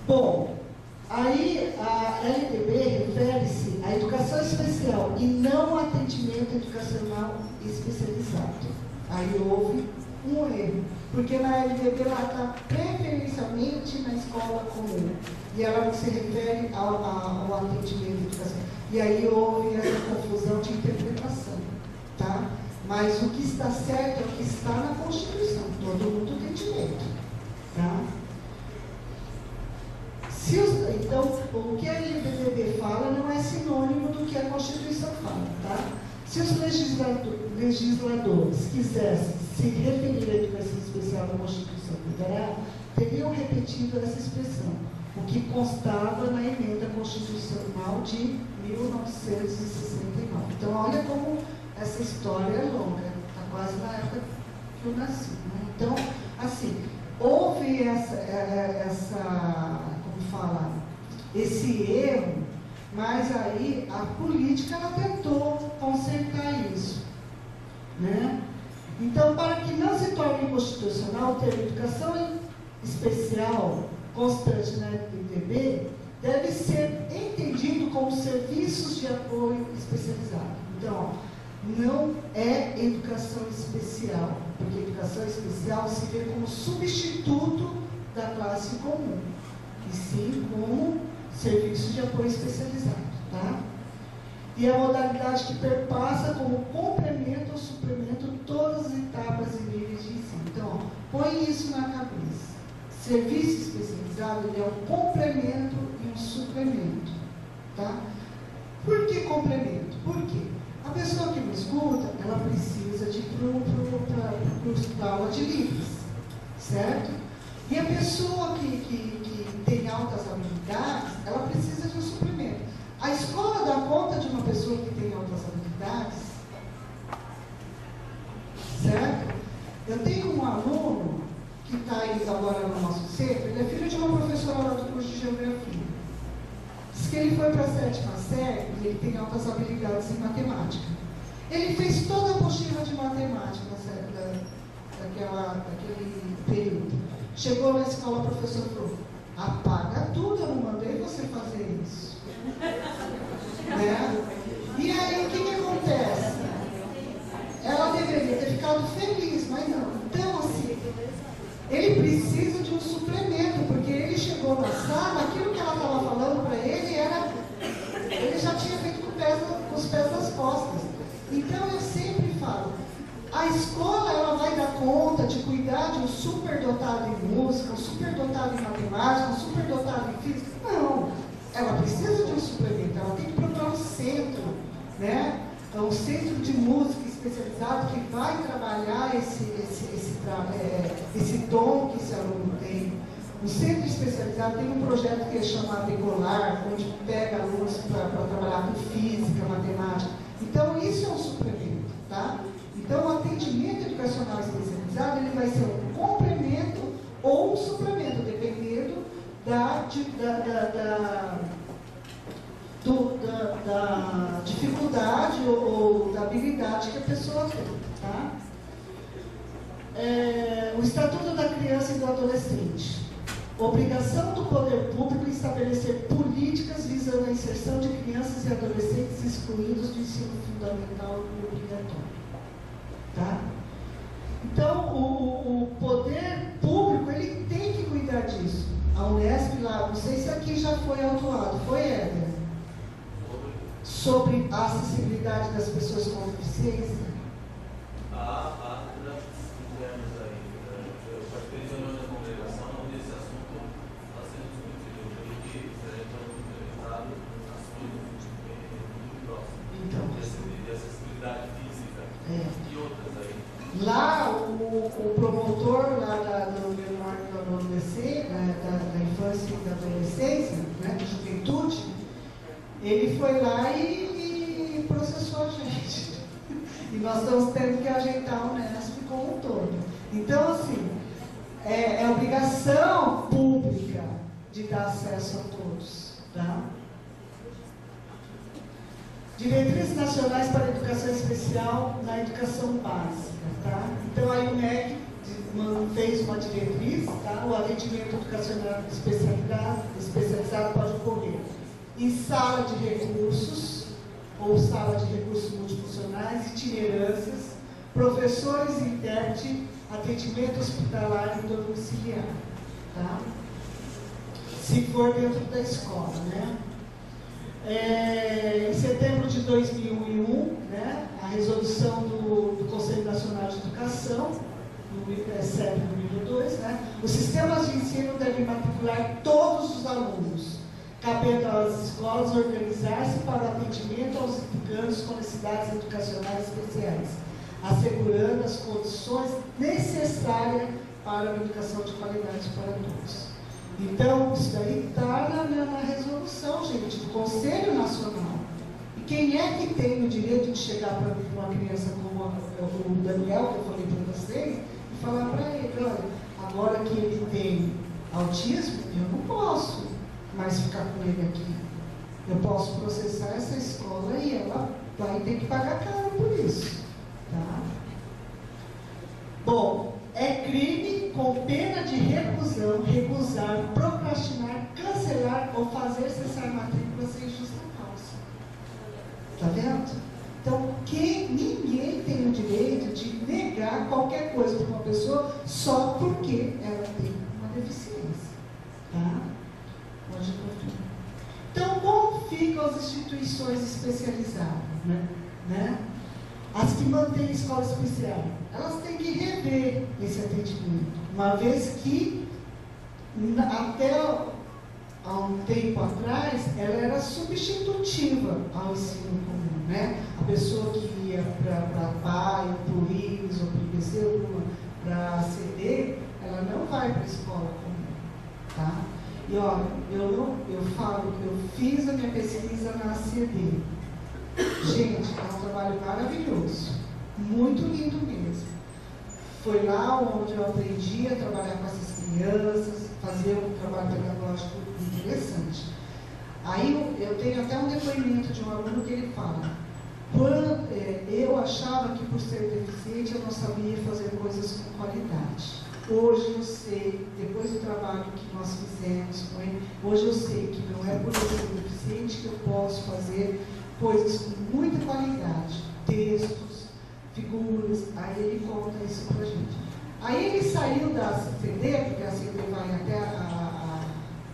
Bom, aí a LDB refere-se à educação especial e não ao atendimento educacional especializado. Aí houve um erro, porque na LDB ela está preferencialmente na escola comum e ela não se refere ao atendimento educacional. E aí houve essa confusão de interpretação, tá? Mas o que está certo é o que está na Constituição, todo mundo tem direito, tá? Então, o que a LDB fala não é sinônimo do que a Constituição fala, tá? Se os legisladores quisessem se referir à educação especial da Constituição Federal, teriam repetido essa expressão, o que constava na emenda constitucional de 1969. Então, olha como essa história é longa, está quase na época que eu nasci. Né? Então, assim, houve esse erro, mas aí a política ela tentou consertar isso. Né? Então, para que não se torne inconstitucional, o termo educação especial constante na LDB deve ser entendido como serviços de apoio especializado. Então, não é educação especial, porque educação especial se vê como substituto da classe comum, e sim como serviço de apoio especializado. Tá? E a modalidade que perpassa como complemento ou suplemento todas as etapas e níveis de ensino. Então, põe isso na cabeça. Serviço especializado ele é um complemento e um suplemento. Tá? Por que complemento? Por quê? A pessoa que me escuta, ela precisa de ir para a aula de livros, certo? E a pessoa que tem altas habilidades, ela precisa de um suplemento. A escola dá conta de uma pessoa que tem altas habilidades, certo? Eu tenho um aluno que está aí agora no nosso centro, ele é filho de uma professora lá do curso de Geografia. Diz que ele foi para a 7ª série e ele tem altas habilidades em matemática. Ele fez toda a apostila de matemática daquele período. Chegou na escola, o professor falou, apaga tudo, eu não mandei você fazer isso. Né? E aí, o que acontece? Ela deveria ter ficado feliz, mas não. Então, assim, ele precisa de um suplemento, porque ele chegou na sala, aquilo que ela estava falando para ele ele já tinha feito com os pés nas costas. Então, eu sempre falo, a escola ela vai dar conta de cuidar de um superdotado em música, um superdotado em matemática, um superdotado em física? Não. Ela precisa de um suplemento, ela tem que procurar um centro, né? Um centro de música especializado que vai trabalhar esse dom que esse aluno tem. O centro especializado tem um projeto que é chamado Decolar, onde pega alunos para trabalhar com física, matemática. Então, isso é um suplemento, tá? Então, o atendimento educacional especializado, ele vai ser um complemento ou um suplemento, dependendo da dificuldade ou da habilidade que a pessoa tem, tá? O Estatuto da Criança e do Adolescente. Obrigação do poder público em estabelecer políticas visando a inserção de crianças e adolescentes excluídos do ensino fundamental e obrigatório. Tá? Então, o poder público, ele tem que cuidar disso. A Unesp lá, não sei se aqui já foi autuado, foi, Éder? sobre a acessibilidade das pessoas com deficiência? Durante os anos aí, eu participei de reunião da congregação onde esse assunto está sendo discutido. Eu creio que será implementado em ações muito próximas. Então, de acessibilidade física e outras aí. Lá, o promotor lá do UNDC, da infância e da adolescência, né, da juventude, ele foi lá e processou a gente. E nós estamos tendo que ajeitar o Unesp como um todo. Então, assim, é obrigação pública de dar acesso a todos. Tá? Diretrizes nacionais para a educação especial na educação básica. Tá? Então, aí o MEC fez uma diretriz, tá? O atendimento educacional especializado pode ocorrer em sala de recursos, ou sala de recursos multifuncionais, itinerâncias, professores e intérprete, atendimento hospitalar e domiciliar. Tá? Se for dentro da escola, né? Em setembro de 2001, né, a resolução do Conselho Nacional de Educação, no SEB número 2, né, os sistemas de ensino devem matricular todos os alunos, cabendo às escolas organizar-se para o atendimento aos educandos com necessidades educacionais especiais, assegurando as condições necessárias para uma educação de qualidade para todos. Então, isso daí está na resolução, gente, do Conselho Nacional. E quem é que tem o direito de chegar para uma criança como o Daniel, que eu falei para vocês, e falar para ele, olha, agora que ele tem autismo, eu não posso mais ficar com ele aqui. Eu posso processar essa escola e ela vai ter que pagar caro por isso. Tá? Bom, é crime com pena de reclusão, recusar, procrastinar, cancelar ou fazer cessar matrícula sem justa causa. Está vendo? Então, ninguém tem o direito de negar qualquer coisa para uma pessoa só porque ela tem uma deficiência. Tá? Pode continuar. Então, como ficam as instituições especializadas? Né? As que mantêm escola especial, elas têm que rever esse atendimento, uma vez que até há um tempo atrás ela era substitutiva ao ensino comum, né? A pessoa que ia para a PAI, ou para o RIS, ou para o IPC, ou para a CD, ela não vai para a escola comum, tá? E olha, eu falo que eu fiz a minha pesquisa na CD. Gente, é um trabalho maravilhoso, muito lindo mesmo. Foi lá onde eu aprendi a trabalhar com essas crianças, fazer um trabalho pedagógico interessante. Aí eu tenho até um depoimento de um aluno que ele fala: eu achava que por ser deficiente eu não sabia fazer coisas com qualidade. Hoje eu sei, depois do trabalho que nós fizemos com ele, hoje eu sei que não é por eu ser deficiente que eu posso fazer coisas com muita qualidade, textos, figuras. Aí ele conta isso pra gente. Aí ele saiu da CD, porque a CD vai até a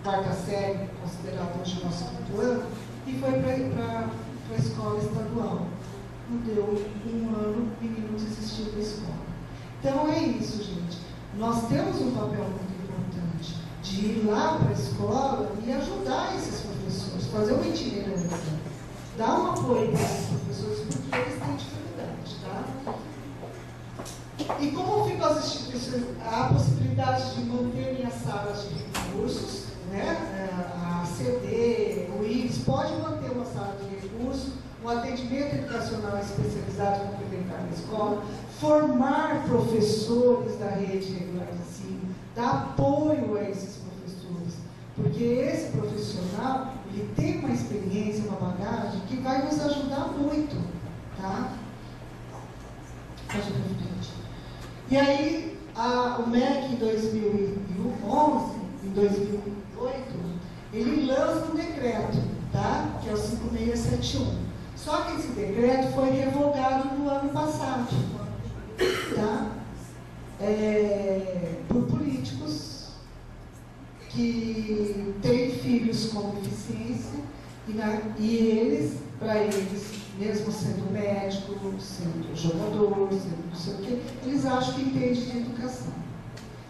quarta série, considerada hoje o nosso quinto ano, e foi para a escola estadual. Não deu um ano, o menino desistiu da escola. Então é isso, gente. Nós temos um papel muito importante de ir lá para a escola e ajudar esses professores, fazer uma itinerância. Dá um apoio para esses professores, porque eles têm dificuldade, tá? E como ficam as instituições? Há a possibilidade de manterem as salas de recursos, né? A CD, o IRIS pode manter uma sala de recursos, um atendimento educacional especializado complementar na escola, formar professores da rede regular de ensino, dar apoio a esses professores, porque esse profissional, ele tem uma experiência, uma bagagem que vai nos ajudar muito, tá? Pode ir para frente. E aí, o MEC em 2011, em 2008, ele lança um decreto, tá? Que é o 5671. Só que esse decreto foi revogado no ano passado, tá? Por políticos que têm filhos com deficiência e eles para eles, mesmo sendo médico, sendo jogador, sendo não sei o quê, eles acham que entendem de educação.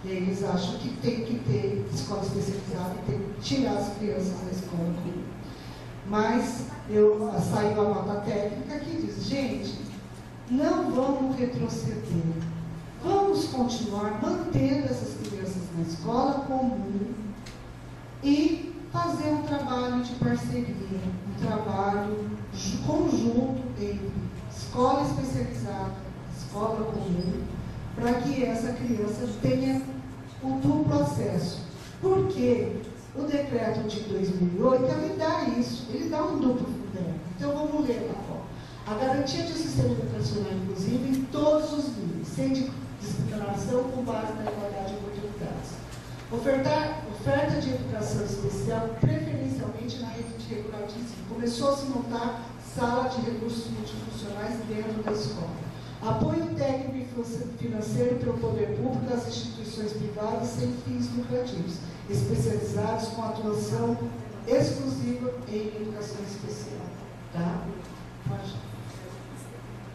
E aí eles acham que tem que ter escola especializada e tem que tirar as crianças da escola comum. Mas saiu a nota técnica que diz, gente, não vamos retroceder. Vamos continuar mantendo essas crianças na escola comum e fazer um trabalho de parceria, um trabalho conjunto entre escola especializada, escola comum, para que essa criança tenha o duplo acesso. Porque o decreto de 2008, ele dá isso, ele dá um duplo fundamento. Então vamos ler lá. A garantia de sistema educacional inclusivo em todos os níveis, sem discriminação com base na igualdade de oportunidades. Oferta de educação especial, preferencialmente na rede regular de ensino. Começou a se montar sala de recursos multifuncionais dentro da escola. Apoio técnico e financeiro pelo poder público às instituições privadas sem fins lucrativos, especializados com atuação exclusiva em educação especial. Tá?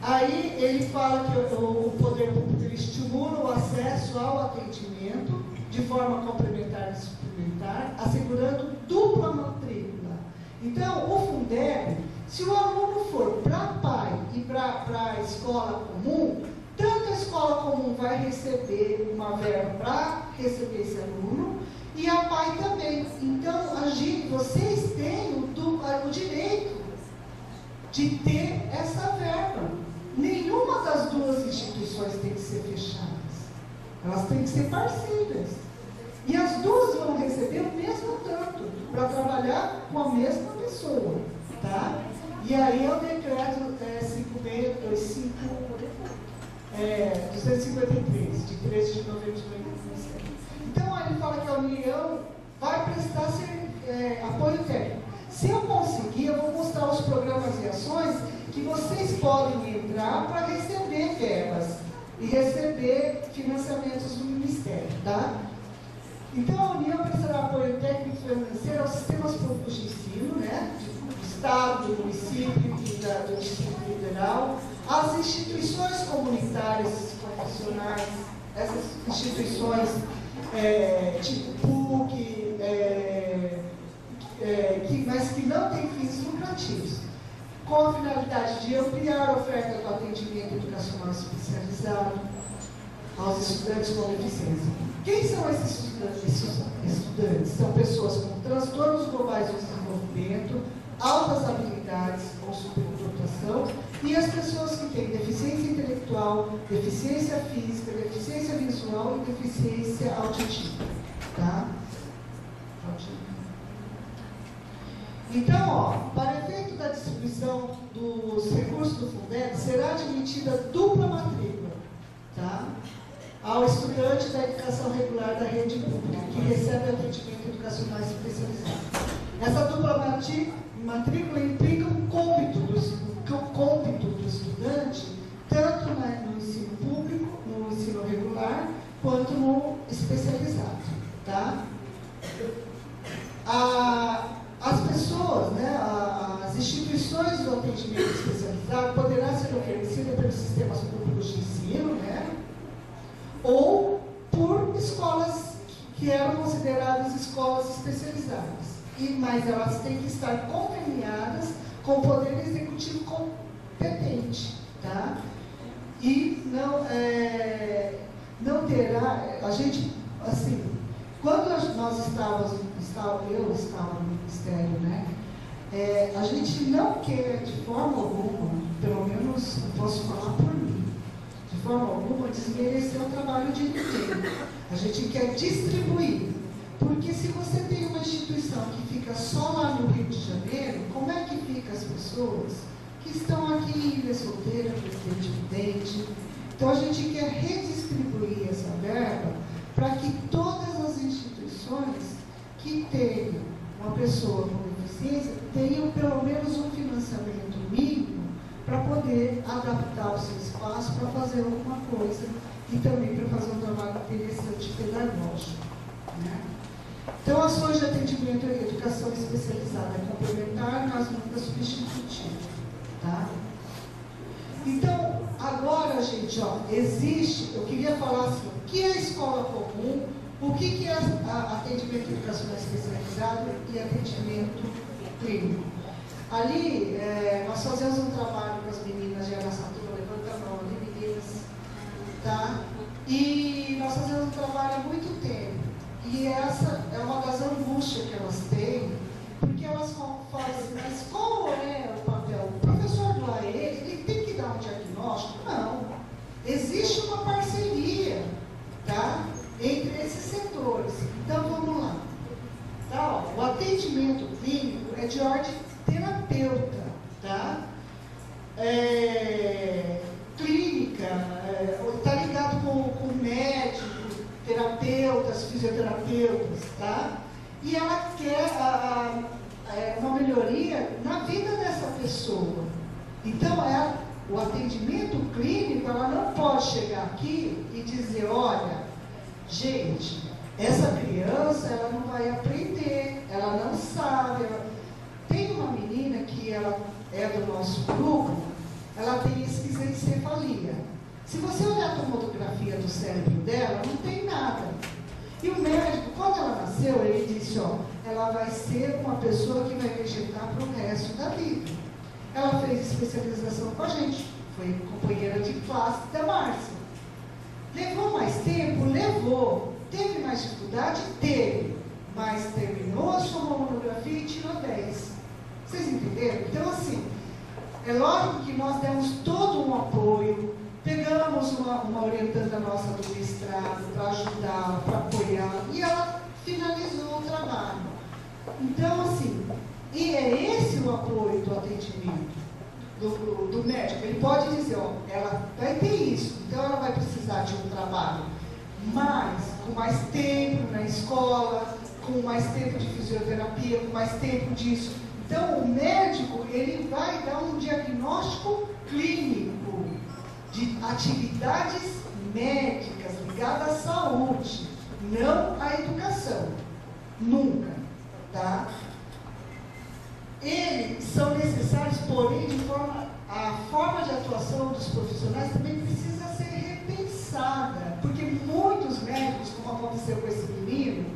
Aí ele fala que o poder público ele estimula o acesso ao atendimento de forma complementar e suplementar, assegurando dupla matrícula. Então, o Fundeb, se o aluno for para pai e para a escola comum, tanto a escola comum vai receber uma verba para receber esse aluno, e a pai também. Então, vocês têm o direito de ter essa verba. Nenhuma das duas instituições tem que ser fechadas. Elas têm que ser parceiras. E as duas vão receber o mesmo tanto, para trabalhar com a mesma pessoa. Tá? E aí é o decreto 253, de 13 de novembro de 2017. Então, ele fala que a União vai prestar apoio técnico. Se eu conseguir, eu vou mostrar os programas e ações que vocês podem entrar para receber verbas e receber financiamentos do Ministério, tá? Então, a União prestará apoio técnico e financeiro aos sistemas públicos de ensino, né? Do Estado, do município e do Distrito Federal, às instituições comunitárias, confessionais, essas instituições tipo PUC, mas que não têm fins lucrativos, com a finalidade de ampliar a oferta do atendimento educacional especializado aos estudantes com deficiência. Quem são esses estudantes? São pessoas com transtornos globais do desenvolvimento, altas habilidades ou superdotação, e as pessoas que têm deficiência intelectual, deficiência física, deficiência visual e deficiência auditiva. Tá? Então, para efeito da distribuição dos recursos do Fundeb, será admitida dupla matrícula, tá? Ao estudante da educação regular da rede pública, que recebe atendimento educacional especializado. Essa dupla matrícula implica um cômpito do estudante, tanto no ensino público, no ensino regular, quanto no especializado, tá? As pessoas, né, as instituições do atendimento especializado poderá ser oferecida pelos sistemas públicos de ensino, né, ou por escolas que eram consideradas escolas especializadas. Mas elas têm que estar conveniadas com o Poder Executivo competente, tá? E não terá, a gente, assim, quando eu estava no Ministério, né, a gente não quer, de forma alguma, pelo menos eu posso falar por mim, de forma alguma desmerecer o trabalho de ninguém. A gente quer distribuir, porque se você tem uma instituição que fica só lá no Rio de Janeiro, como é que fica as pessoas que estão aqui em Ilha Solteira, Presidente Prudente? Então a gente quer redistribuir essa verba para que todas as instituições que tenham uma pessoa com deficiência tenham pelo menos um financiamento mínimo para poder adaptar o seu espaço para fazer alguma coisa e também para fazer um trabalho interessante pedagógico, né? Então, ações de atendimento e educação especializada é complementar, mas nunca substitutivo. Tá? Então, agora, gente, ó, existe, eu queria falar assim, o que é escola comum, o que é atendimento e educação especializado e atendimento clínico. Ali, nós fazemos um trabalho com as meninas de Araçatuba, levanta a mão ali, meninas, tá? E nós fazemos um trabalho há muito tempo. E essa é uma das angústias que elas têm, porque elas falam assim, mas qual é o papel? O professor do AE, ele tem que dar um diagnóstico? Não. Existe uma parceria, tá? Entre esses setores. Então, vamos lá. Tá, ó, o atendimento clínico é de ordem terapeuta, tá? Clínica, está ligado com médico, terapeutas, fisioterapeutas, tá? E ela quer uma melhoria na vida dessa pessoa. Então, o atendimento clínico, ela não pode chegar aqui e dizer, olha, gente, essa criança, ela não vai aprender, ela não sabe. Tem uma menina que ela é do nosso grupo, ela tem esquizoencefalia. Se você olhar a tomografia do cérebro dela, não tem nada. E o médico, quando ela nasceu, ele disse, ó, ela vai ser uma pessoa que vai vegetar para o resto da vida. Ela fez especialização com a gente, foi companheira de classe da Márcia. Levou mais tempo? Levou. Teve mais dificuldade? Teve. Mas terminou a sua mamografia e tirou 10. Vocês entenderam? Então, assim, é lógico que nós demos todo um apoio, pegamos uma orientanda nossa do mestrado para ajudá-la, para apoiá-la, e ela finalizou o trabalho. Então, assim, e é esse o apoio do atendimento do médico. Ele pode dizer, ó, ela vai ter isso, então ela vai precisar de um trabalho com mais tempo na escola, com mais tempo de fisioterapia, com mais tempo disso. Então, o médico, ele vai dar um diagnóstico clínico de atividades médicas ligadas à saúde, não à educação. Nunca, tá? Eles são necessários, porém, a forma de atuação dos profissionais também precisa ser repensada, porque muitos médicos, como aconteceu com esse menino,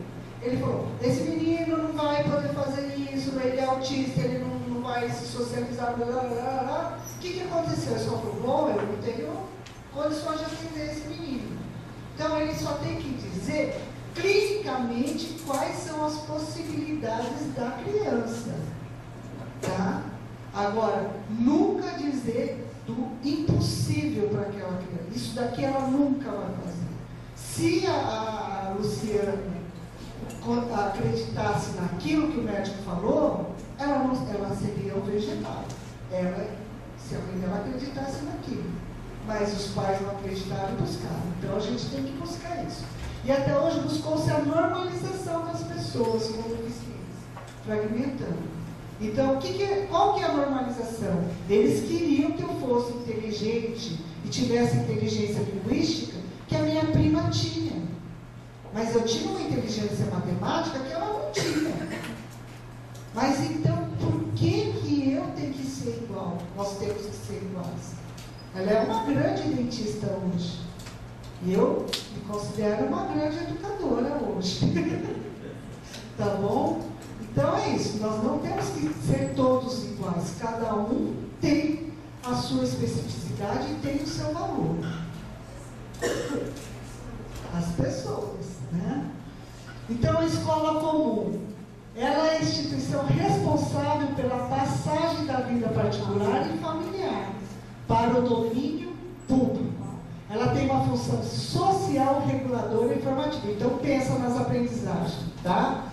ele falou, esse menino não vai poder fazer isso, ele é autista, ele não vai se socializar, blá, blá, blá, blá. O que aconteceu? Ele só falou, bom, eu não tenho condições de atender esse menino. Então, ele só tem que dizer, clinicamente, quais são as possibilidades da criança. Tá? Agora, nunca dizer do impossível para aquela criança. Isso daqui ela nunca vai fazer. Se a Luciana acreditasse naquilo que o médico falou, ela seria um vegetal. Se a mãe dela acreditasse naquilo. Mas os pais não acreditaram e buscaram. Então a gente tem que buscar isso. E até hoje buscou-se a normalização das pessoas com deficiência, fragmentando. Então, qual que é a normalização? Eles queriam que eu fosse inteligente e tivesse inteligência linguística que a minha prima tinha. Mas eu tinha uma inteligência matemática que ela não tinha. Mas então, por que eu tenho que ser igual? Nós temos que ser iguais. Ela é uma grande dentista hoje. E eu me considero uma grande educadora hoje. Tá bom? Então é isso, nós não temos que ser todos iguais, cada um tem a sua especificidade e tem o seu valor. As pessoas, né? Então a escola comum, ela é a instituição responsável pela passagem da vida particular e familiar para o domínio público. Ela tem uma função social, reguladora e informativa. Então pensa nas aprendizagens, tá?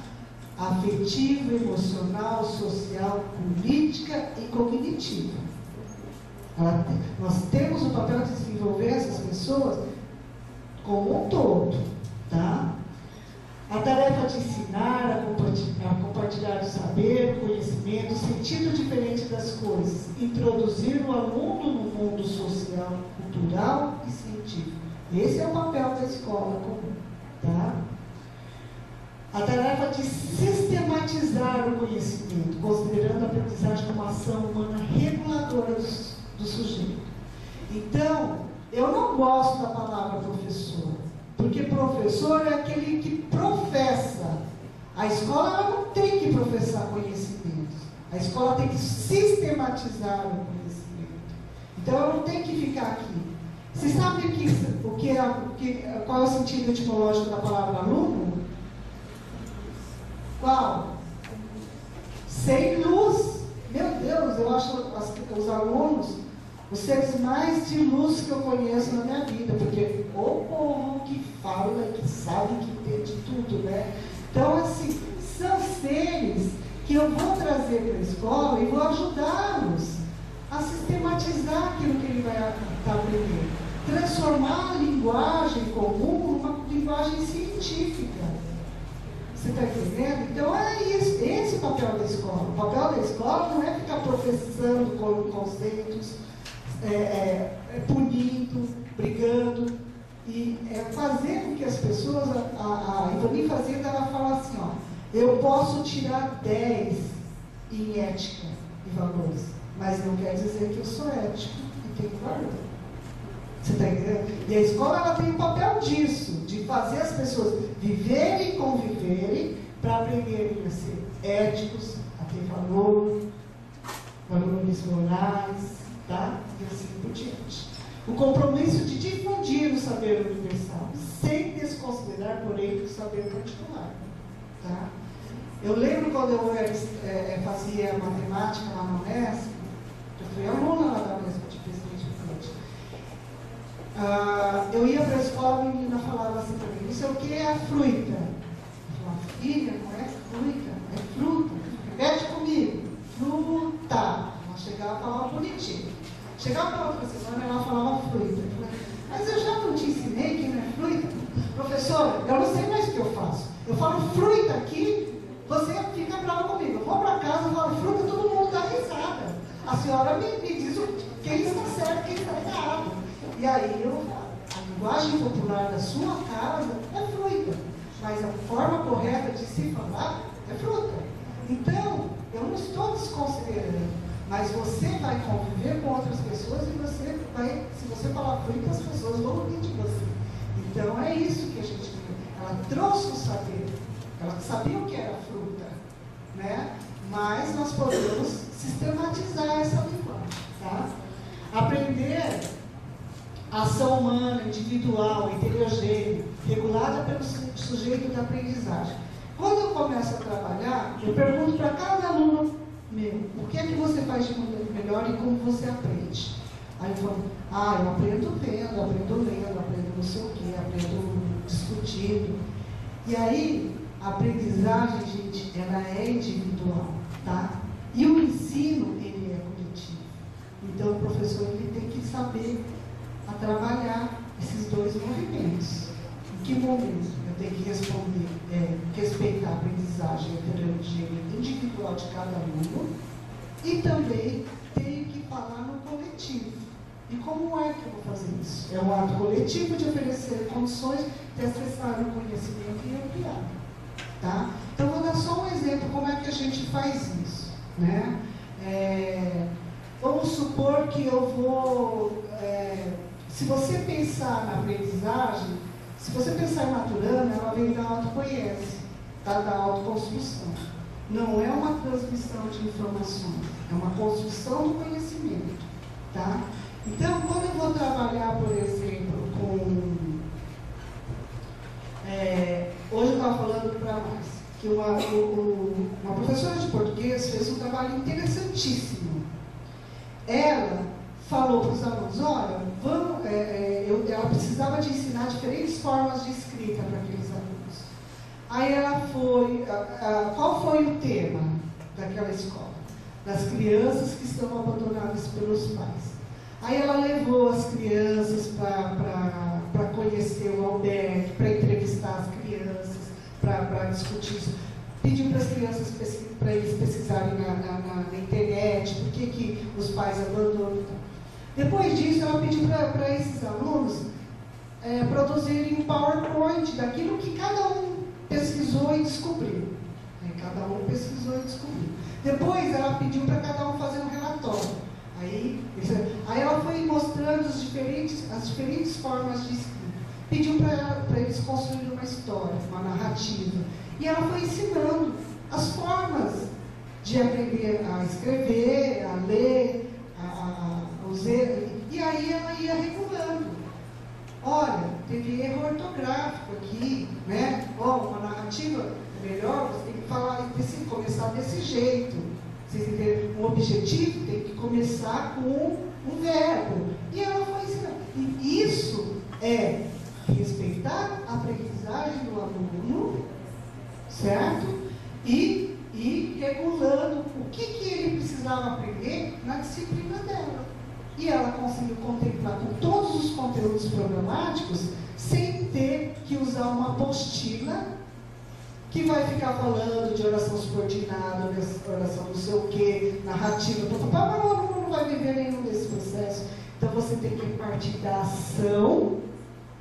Afetiva, emocional, social, política e cognitiva. Nós temos o papel de desenvolver essas pessoas como um todo, tá? A tarefa de ensinar, a compartilhar o saber, o conhecimento, o sentido diferente das coisas, introduzir o aluno no mundo social, cultural e científico. Esse é o papel da escola comum, tá? a tarefa de sistematizar o conhecimento, considerando a aprendizagem como ação humana reguladora do sujeito. Então, eu não gosto da palavra professor, porque professor é aquele que professa. A escola ela não tem que professar conhecimentos, a escola tem que sistematizar o conhecimento. Então, eu não tenho que ficar aqui. Vocês sabem qual é o sentido etimológico da palavra aluno? Qual? Sem luz. Meu Deus, eu acho os alunos os seres mais de luz que eu conheço na minha vida, porque o povo que fala, que sabe, que entende tudo, né? Então, assim, são seres que eu vou trazer para a escola e vou ajudá-los a sistematizar aquilo que ele vai estar aprendendo. Transformar a linguagem comum numa linguagem científica. Você está entendendo? Então é isso, esse é o papel da escola. O papel da escola não é ficar professando conceitos, punindo, brigando, e fazer com que as pessoas, a Ivani Fazenda, ela fala assim, ó, eu posso tirar 10 em ética e valores, mas não quer dizer que eu sou ético e tenho valor. Você está entendendo? E a escola ela tem o papel disso, de fazer as pessoas viverem e conviverem para aprenderem a ser éticos, a ter valor, valores morais, tá? E assim por diante. O compromisso de difundir o saber universal, sem desconsiderar, porém, o saber particular. Tá? Eu lembro quando eu fazia matemática lá na Unesp, eu fui aluna lá da Unesp de Presidente Prudente. Eu ia para a escola e a menina falava assim para mim, não sei o que é a fruta. Eu falava, filha, não é fruta, é fruta. Repete comigo, fruta. Ela chegava e falava bonitinho. Chegava para outra semana e ela falava fruta. Eu falei, mas eu já não te ensinei que não é fruta? Professora, eu não sei mais o que eu faço. Eu falo fruta aqui, você fica brava comigo. Eu vou para casa, eu falo fruta, todo mundo dá risada. A senhora me diz quem está certo, quem está errado. E aí a linguagem popular da sua casa é fruta, mas a forma correta de se falar é fruta. Então, eu não estou desconsiderando, mas você vai conviver com outras pessoas e você vai, se você falar fruta, as pessoas vão ouvir de você. Então, é isso que a gente viu. Ela trouxe o saber, ela sabia o que era fruta, né? Mas nós podemos sistematizar essa linguagem, tá? Aprender a ação humana, individual, heterogênea, regulada pelo sujeito da aprendizagem. Quando eu começo a trabalhar, eu pergunto para cada aluno meu, o que é que você faz de melhor e como você aprende? Aí eu falo, eu aprendo vendo, aprendo lendo, aprendo não sei o quê, aprendo discutindo. E aí, a aprendizagem, gente, ela é individual, tá? E o ensino, ele é coletivo. Então, o professor, ele tem que saber a trabalhar esses dois movimentos. Em que momento eu tenho que respeitar a aprendizagem heterogênea individual de cada aluno e também tenho que falar no coletivo. E como é que eu vou fazer isso? É um ato coletivo de oferecer condições de acessar o conhecimento e ampliar. Tá? Então, vou dar só um exemplo como é que a gente faz isso. Né? Vamos supor que eu vou... se você pensar na aprendizagem, se você pensar em Maturana, ela vem da autoconhece, tá? Da autoconstrução. Não é uma transmissão de informações, é uma construção do conhecimento. Tá? Então, quando eu vou trabalhar, por exemplo, com... hoje eu estava falando para nós que uma professora de português fez um trabalho interessantíssimo. Ela falou para os alunos, olha, ela precisava de ensinar diferentes formas de escrita para aqueles alunos. Aí ela foi, qual foi o tema daquela escola? Das crianças que estão abandonadas pelos pais. Aí ela levou as crianças para conhecer o Alberto, para entrevistar as crianças, para discutir isso. Pediu para as crianças, para eles pesquisarem na internet, por que os pais abandonam. Depois disso, ela pediu para esses alunos produzirem um PowerPoint daquilo que cada um pesquisou e descobriu. Aí cada um pesquisou e descobriu. Depois ela pediu para cada um fazer um relatório. Aí ela foi mostrando as diferentes formas de escrita. Pediu para eles construírem uma história, uma narrativa. E ela foi ensinando as formas de aprender a escrever, a ler, os erros. E aí ela ia regulando. Olha, teve erro ortográfico aqui, né? Uma narrativa melhor, você tem que falar, começar desse jeito. Vocês entenderam? Um objetivo tem que começar com um verbo. E ela foi ensinando. E isso é respeitar a aprendizagem do aluno, certo? E regulando o que ele precisava aprender na disciplina dela. E ela conseguiu contemplar com todos os conteúdos programáticos sem ter que usar uma apostila que vai ficar falando de oração subordinada, oração não sei o quê, narrativa, mas o aluno não vai viver nenhum desse processo. Então você tem que partir da ação,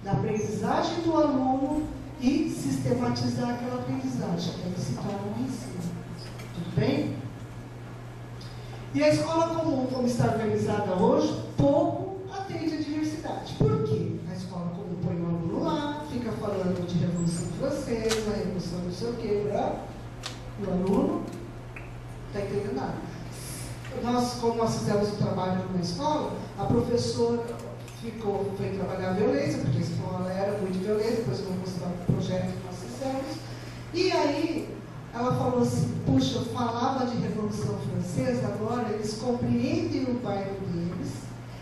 da aprendizagem do aluno e sistematizar aquela aprendizagem, que aí se torna um ensino. Tudo bem? E a escola comum, como está organizada hoje, pouco atende à diversidade. Por quê? A escola comum põe o aluno lá, fica falando de Revolução Francesa, Revolução não sei o quê, né? O aluno não está entendendo nada. Como nós fizemos um trabalho numa escola, a professora foi trabalhar a violência, porque a escola era muito violenta, depois eu vou mostrar o projeto que nós fizemos. E aí, ela falou assim, puxa, eu falava de Revolução Francesa, agora eles compreendem o bairro deles,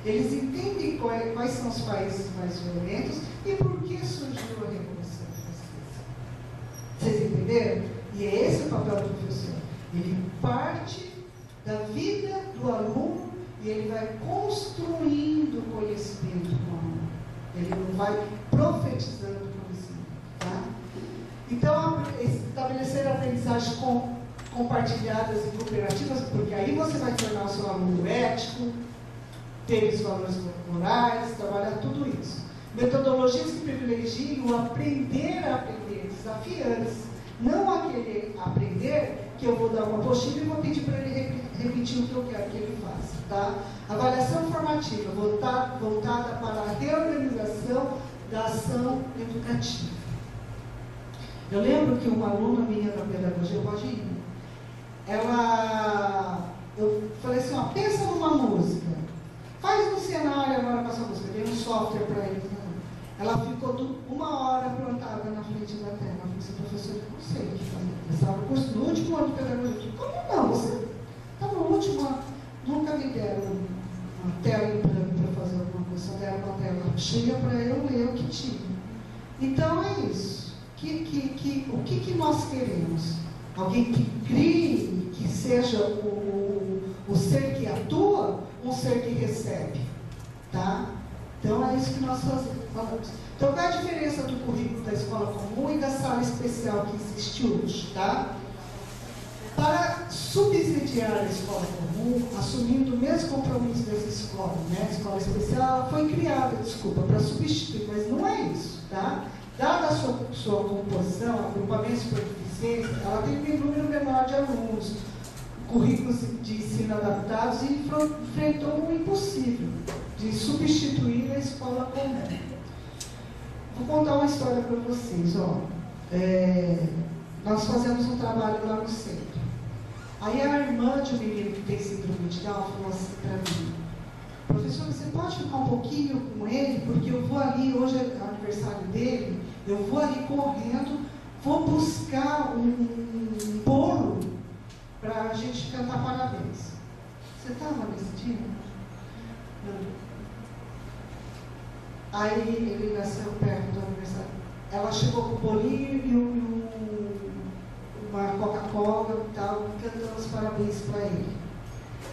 eles entendem quais são os países mais violentos e por que surgiu a Revolução Francesa. Vocês entenderam? E é esse o papel do professor. Ele parte da vida do aluno e ele vai construindo o conhecimento com o aluno. Ele não vai profetizando o conhecimento, tá? Então, estabelecer aprendizagens compartilhadas e cooperativas, porque aí você vai tornar o seu aluno ético, ter os valores morais, trabalhar tudo isso. Metodologias que privilegiam o aprender a aprender, desafiantes. Não aquele aprender que eu vou dar uma apostila e vou pedir para ele repetir o que eu quero que ele faça. Tá? Avaliação formativa, voltada para a reorganização da ação educativa. Eu lembro que uma aluna minha da pedagogia, pode ir, eu falei assim, ó, pensa numa música, faz um cenário agora com essa música, dei um software para ele. Ela ficou 1 hora plantada na frente da tela. Eu falei assim, professor, eu não sei o que fazer. Eu estava no curso, no último ano de pedagogia. Como não? Você está no último ano, nunca me deram uma tela em branco para fazer alguma coisa, só deram uma tela cheia para eu ler o que tinha. Então é isso. O que nós queremos? Alguém que crie, que seja o ser que atua, um ser que recebe. Tá? Então é isso que nós falamos. Então qual é a diferença do currículo da escola comum e da sala especial que existe hoje? Tá? Para subsidiar a escola comum, assumindo o mesmo compromisso dessa escola, né? A escola especial foi criada, para substituir, mas não é isso. Tá? Dada a sua composição, agrupamentos por deficiência, ela tem um número menor de alunos, currículos de ensino adaptados e enfrentou o impossível de substituir a escola comum. Vou contar uma história para vocês. Nós fazemos um trabalho lá no centro. Aí a irmã de um menino que tem síndrome de Down falou assim para mim, professor, você pode ficar um pouquinho com ele, porque eu vou ali, hoje é aniversário dele, eu vou ali correndo, vou buscar um bolo para a gente cantar parabéns. Você estava nesse dia? Não. Aí ele nasceu perto do aniversário. Ela chegou com o bolinho e uma Coca-Cola e tal, cantando os parabéns para ele.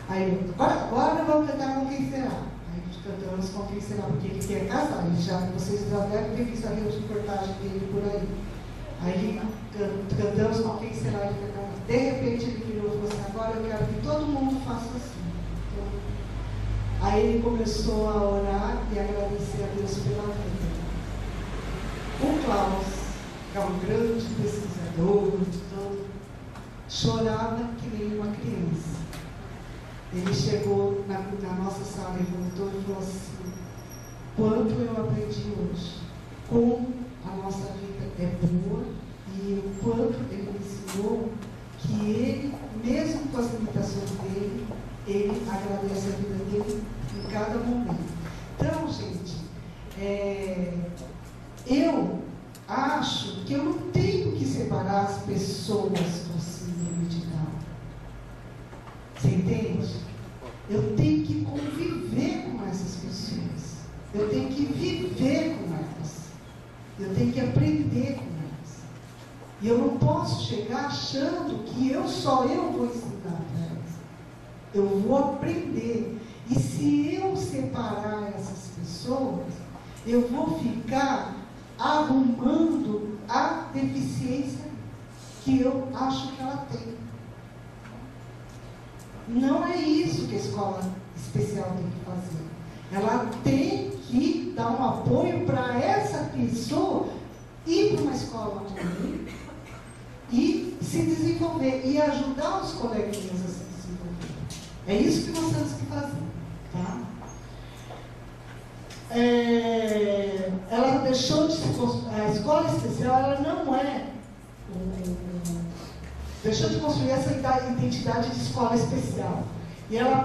Aí, agora vamos cantar Com Quem Será. Aí cantamos Com Quem Será, porque ele quer casar. Vocês já devem ter visto a reportagem dele por aí. Aí cantamos Com Quem Será, ele quer casar. De repente ele virou e falou assim, agora eu quero que todo mundo faça assim. Então, aí ele começou a orar e agradecer a Deus pela vida. O Klaus é um grande pesquisador, então, chorava que nem uma criança. Ele chegou na nossa sala e voltou e falou assim: quanto eu aprendi hoje, como a nossa vida é boa e o quanto ele me ensinou que ele, mesmo com as limitações dele, ele agradece a vida dele em cada momento. Então, gente, eu acho que eu não tenho que separar as pessoas com síndrome de Down. Você entende? Eu tenho que conviver com essas pessoas. Eu tenho que viver com elas. Eu tenho que aprender com elas. E eu não posso chegar achando que só eu vou ensinar para elas. Eu vou aprender. E se eu separar essas pessoas, eu vou ficar arrumando a deficiência que eu acho que ela tem. Não é isso que a escola especial tem que fazer. Ela tem que dar um apoio para essa pessoa ir para uma escola comum e se desenvolver e ajudar os coleguinhas a se desenvolver. É isso que nós temos que fazer. Tá? Ela deixou de se construir. A escola especial, ela não é deixou de construir essa identidade de escola especial. E ela,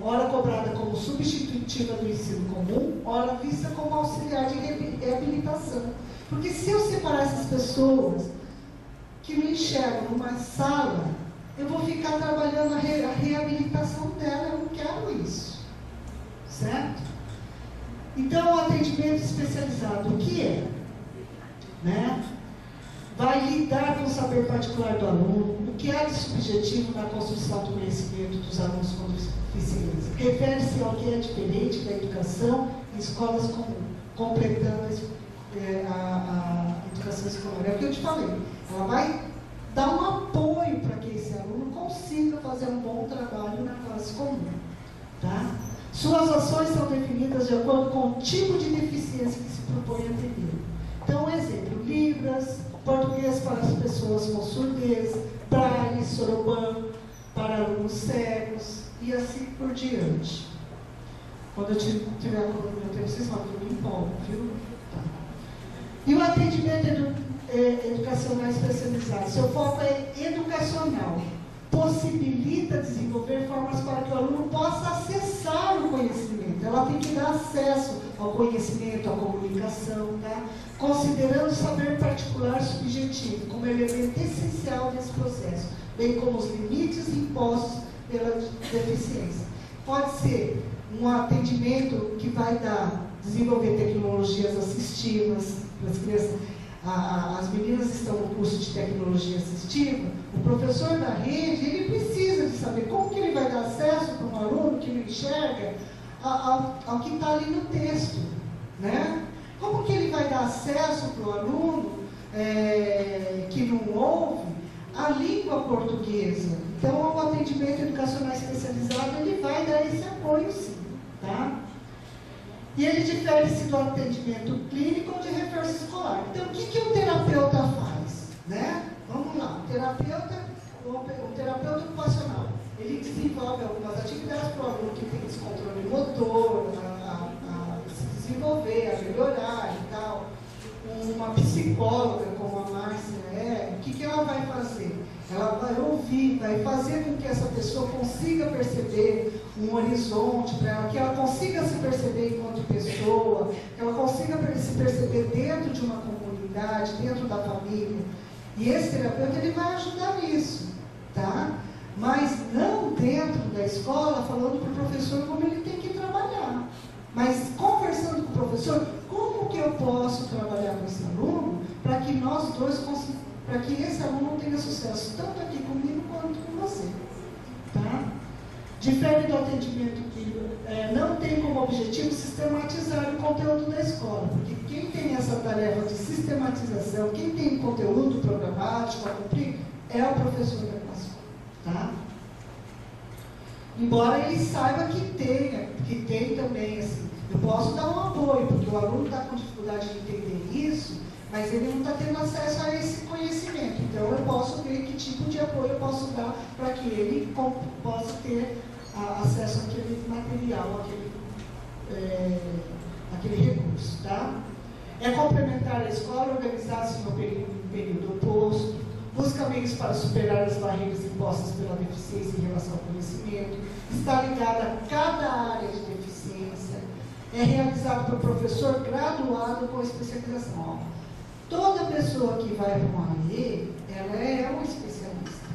ora cobrada como substitutiva do ensino comum, ora vista como auxiliar de reabilitação. Porque se eu separar essas pessoas que me enxergam numa sala, eu vou ficar trabalhando a reabilitação dela, eu não quero isso. Certo? Então, o atendimento especializado, o que é? Né? Vai lidar com o saber particular do aluno, o que há de subjetivo na construção do conhecimento dos alunos com deficiência. Refere-se ao que é diferente da educação em escolas comuns, completando a educação escolar. É o que eu te falei. Ela vai dar um apoio para que esse aluno consiga fazer um bom trabalho na classe comum. Tá? Suas ações são definidas de acordo com o tipo de deficiência que se propõe a atender. Então, exemplo, Libras, português para as pessoas com surdez, braille, soroban, para alunos cegos, e assim por diante. Quando eu tiver a coluna meu tempo, vocês falam que eu me empolgo, viu? Tá. E o atendimento educacional especializado, seu foco é educacional. Possibilita desenvolver formas para que o aluno possa acessar o conhecimento. Ela tem que dar acesso ao conhecimento, à comunicação, tá? Considerando o saber particular subjetivo como elemento essencial desse processo, bem como os limites impostos pela deficiência. Pode ser um atendimento que vai desenvolver tecnologias assistivas para as crianças. As meninas estão no curso de tecnologia assistiva, o professor da rede, ele precisa de saber como que ele vai dar acesso para um aluno que não enxerga ao que está ali no texto, né? Como que ele vai dar acesso para o aluno que não ouve a língua portuguesa? Então, o atendimento educacional especializado, ele vai dar esse apoio sim, tá? E ele difere-se do atendimento clínico ou de reforço escolar. Então, o que o terapeuta faz? Né? Vamos lá, o terapeuta ocupacional, ele desenvolve algumas atividades para o aluno que tem descontrole motor, a se desenvolver, a melhorar e tal. Uma psicóloga, como a Márcia o que ela vai fazer? Ela vai ouvir, vai fazer com que essa pessoa consiga perceber um horizonte para ela, que ela consiga se perceber enquanto pessoa, que ela consiga se perceber dentro de uma comunidade, dentro da família. E esse terapeuta, ele vai ajudar nisso, tá? Mas não dentro da escola, falando para o professor como ele tem que trabalhar. Mas conversando com o professor, como que eu posso trabalhar com esse aluno para que nós dois consigamos, para que esse aluno tenha sucesso, tanto aqui comigo quanto com você. Tá? Difere do atendimento que não tem como objetivo sistematizar o conteúdo da escola, porque quem tem essa tarefa de sistematização, quem tem conteúdo programático a cumprir, é o professor da classe. Tá? Embora ele saiba que tem também, assim, eu posso dar um apoio, porque o aluno está com dificuldade de entender isso, mas ele não está tendo acesso a esse conhecimento. Então, eu posso ver que tipo de apoio eu posso dar para que ele possa ter acesso àquele material, àquele recurso, tá? É complementar a escola, organizar-se no período oposto, busca meios para superar as barreiras impostas pela deficiência em relação ao conhecimento, está ligada a cada área de deficiência, é realizado por professor graduado com especialização. Ó, toda pessoa que vai para uma AE, ela é uma especialista.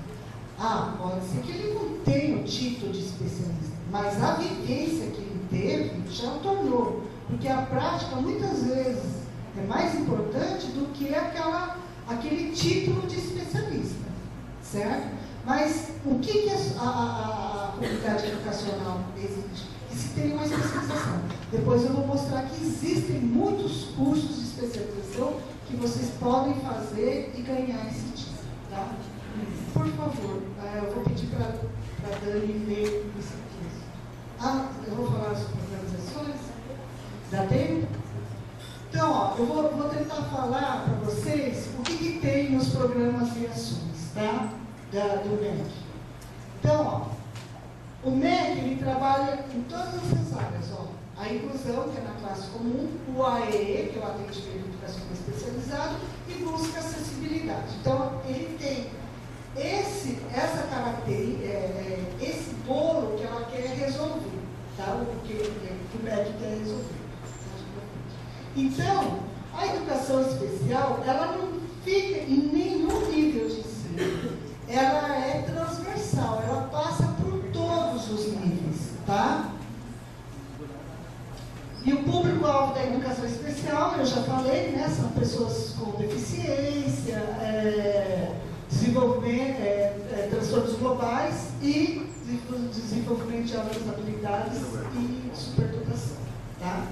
Pode ser que ele não tenha o título de especialista, mas a vivência que ele teve já o tornou, porque a prática muitas vezes é mais importante do que aquele título de especialista, certo? Mas o que a comunidade educacional exige? Que se tenha uma especialização. Depois eu vou mostrar que existem muitos cursos de especialização que vocês podem fazer e ganhar esse título, tá? Por favor, eu vou pedir para a Dani ler isso aqui. Eu vou falar sobre organizações. Dá tempo? Então, ó, eu vou tentar falar para vocês o que tem nos programas de ações, tá? Do MEC. Então, ó, o MEC, ele trabalha em todas essas áreas, ó. A inclusão, que é na classe comum, o AEE, que é o atendimento educacional especializado, e busca acessibilidade. Então, ele tem essa característica, esse bolo que ela quer resolver, tá? O que o MEC quer resolver. Então, a educação especial, ela não fica em nenhum nível de ensino. Ela é transversal, ela passa por todos os níveis, tá? E o público-alvo da educação especial, eu já falei, né? São pessoas com deficiência, transtornos globais e desenvolvimento de altas habilidades e superdotação, tá?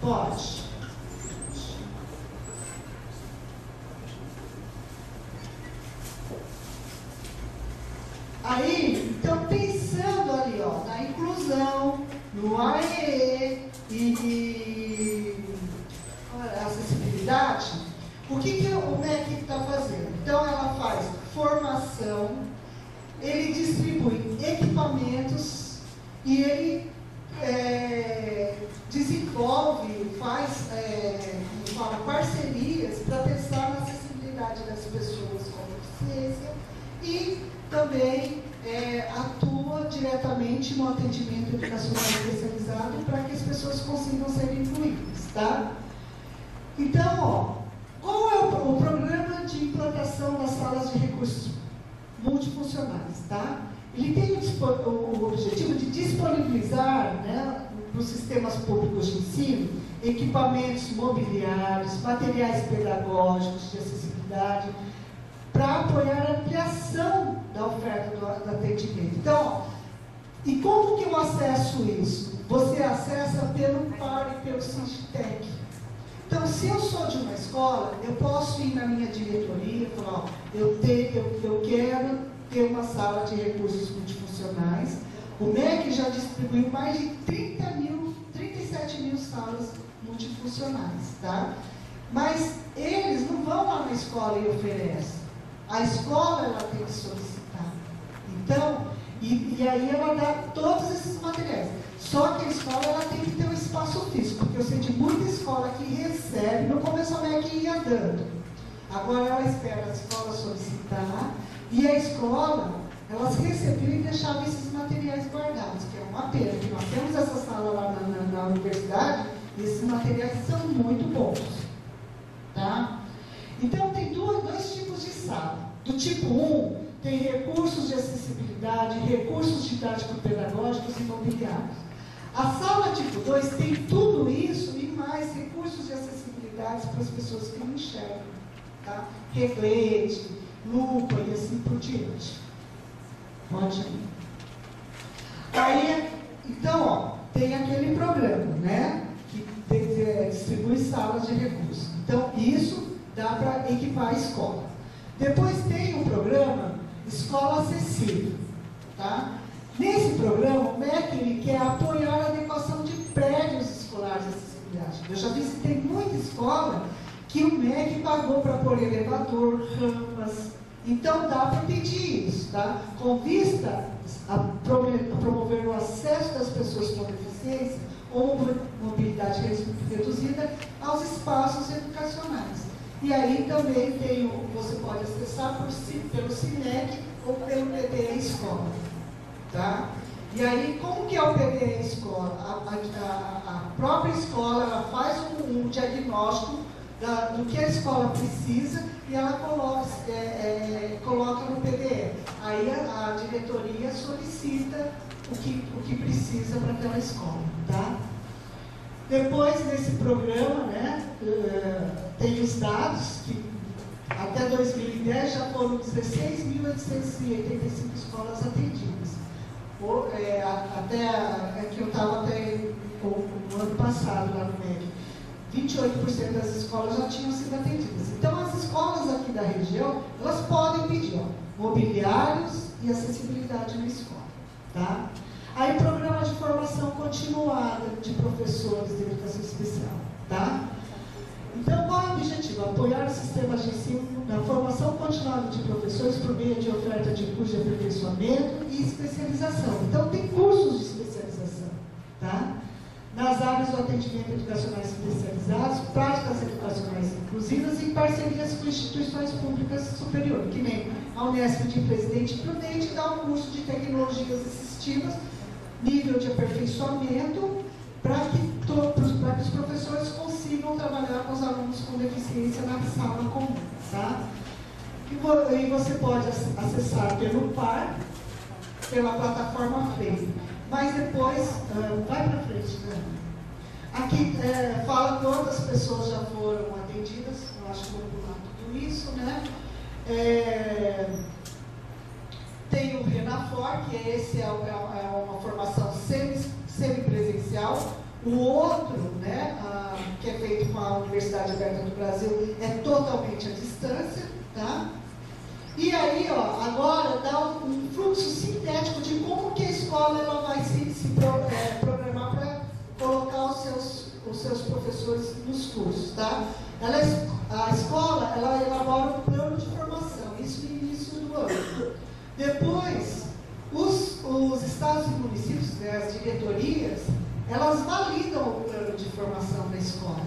Pode. Aí, então, pensando ali, ó, na inclusão, no AEE e acessibilidade, o que o MEC está fazendo? Então, ela faz formação, ele distribui equipamentos e ele desenvolve, faz parcerias para pensar na acessibilidade das pessoas com deficiência e também atua diretamente no atendimento educacional especializado para que as pessoas consigam ser incluídas, tá? Então, ó, qual é o programa de implantação das salas de recursos multifuncionais, tá? Ele tem o objetivo de disponibilizar, né, para os sistemas públicos de ensino, equipamentos mobiliários, materiais pedagógicos de acessibilidade, para apoiar a ampliação da oferta do atendimento. Então, e como que eu acesso isso? Você acessa pelo PAR e pelo Sintec. Então, se eu sou de uma escola, eu posso ir na minha diretoria e falar, eu quero ter uma sala de recursos multifuncionais. O MEC já distribuiu mais de 37 mil salas multifuncionais, tá? Mas eles não vão lá na escola e oferecem. A escola, ela tem que solicitar. Então, e aí ela dá todos esses materiais. Só que a escola, ela tem que ter um espaço físico, porque eu sei de muita escola que recebe, no começo a MEC ia dando. Agora ela espera a escola solicitar, e a escola, elas recebiam e deixavam esses materiais guardados, que é uma pena, que nós temos essa sala lá na universidade, e esses materiais são muito bons. Tá? Então, tem dois tipos de sala. Do tipo 1, tem recursos de acessibilidade, recursos didático-pedagógicos e mobiliários. A sala tipo 2 tem tudo isso e mais recursos de acessibilidade para as pessoas que não enxergam. Tá? Reglete, lupa e assim por diante. Pode ir. Aí, então, ó, tem aquele programa, né? Que distribui salas de recursos. Então, isso dá para equipar a escola. Depois tem o programa Escola Acessível, tá? Nesse programa, o MEC ele quer apoiar a adequação de prédios escolares de acessibilidade. Eu já visitei muita escola que o MEC pagou para pôr elevador, rampas. Então dá para pedir isso, tá? Com vista a promover o acesso das pessoas com deficiência ou mobilidade reduzida aos espaços educacionais. E aí também você pode acessar pelo CINEC ou pelo PDE Escola, tá? E aí, como que é o PDE Escola? A própria escola ela faz um diagnóstico do que a escola precisa e ela coloca no PDE. Aí a diretoria solicita o que precisa para aquela escola, tá? Depois, nesse programa, né, tem os dados que até 2010 já foram 16.885 escolas atendidas. Que eu estava até no ano passado lá no MEC, 28% das escolas já tinham sido atendidas. Então, as escolas aqui da região, elas podem pedir mobiliários e acessibilidade na escola, tá? Aí, programa de formação continuada de professores de educação especial, tá? Então, qual é o objetivo? Apoiar o sistema de ensino na formação continuada de professores por meio de oferta de cursos de aperfeiçoamento e especialização. Então, tem cursos de especialização, tá? Nas áreas do atendimento educacionais especializados, práticas educacionais inclusivas e parcerias com instituições públicas superiores, que nem a Unesp de Presidente Prudente dá um curso de tecnologias assistivas, nível de aperfeiçoamento, para que os professores consigam trabalhar com os alunos com deficiência na sala comum, tá? E você pode acessar pelo PAR, pela plataforma Freire. Mas depois, vai para frente, né? Aqui fala quantas pessoas já foram atendidas, eu acho que vou pular tudo isso, né? Tem o Renafor, que é uma formação semipresencial. O outro, né, que é feito com a Universidade Aberta do Brasil, é totalmente à distância, tá? E aí, agora dá um fluxo sintético de como que a escola ela vai se programar para colocar os seus professores nos cursos, tá? A escola, ela elabora um plano de formação, isso no início do ano. Depois, os estados e municípios, né, as diretorias, elas validam o plano de formação da escola.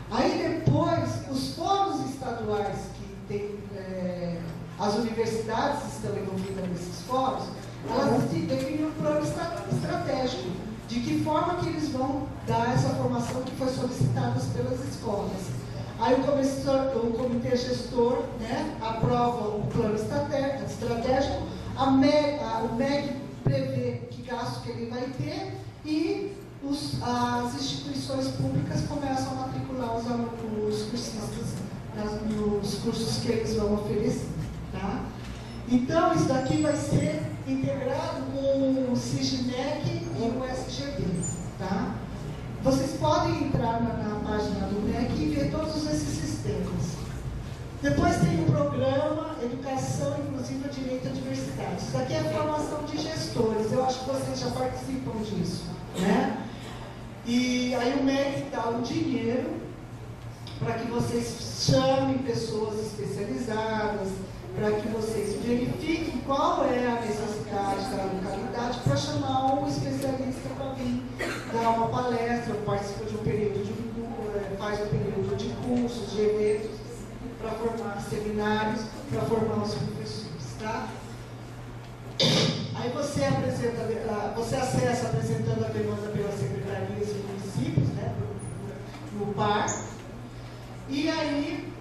Aí depois, os fóruns estaduais que tem, as universidades estão envolvidas nesses fóruns, elas definem um plano estratégico, de que forma que eles vão dar essa formação que foi solicitada pelas escolas. Aí o comitê gestor, né, aprova o plano estratégico, o MEC prevê que gasto que ele vai ter e as instituições públicas começam a matricular os cursistas nos cursos que eles vão oferecer, tá? Então, isso daqui vai ser integrado com o SIGMEC e o SGB, tá? Vocês podem entrar na página do MEC e ver todos esses sistemas. Depois tem o programa Educação Inclusiva, Direito à Diversidade. Isso daqui é a formação de gestores. Eu acho que vocês já participam disso, né? E aí o MEC dá o dinheiro para que vocês chamem pessoas especializadas, para que vocês verifiquem qual é a necessidade da localidade para chamar um especialista para vir dar uma palestra, participa de um período faz um período de cursos, de eventos, para formar seminários, para formar os professores, tá? Aí você acessa apresentando a demanda pelas secretarias e municípios, né, no PAR, e aí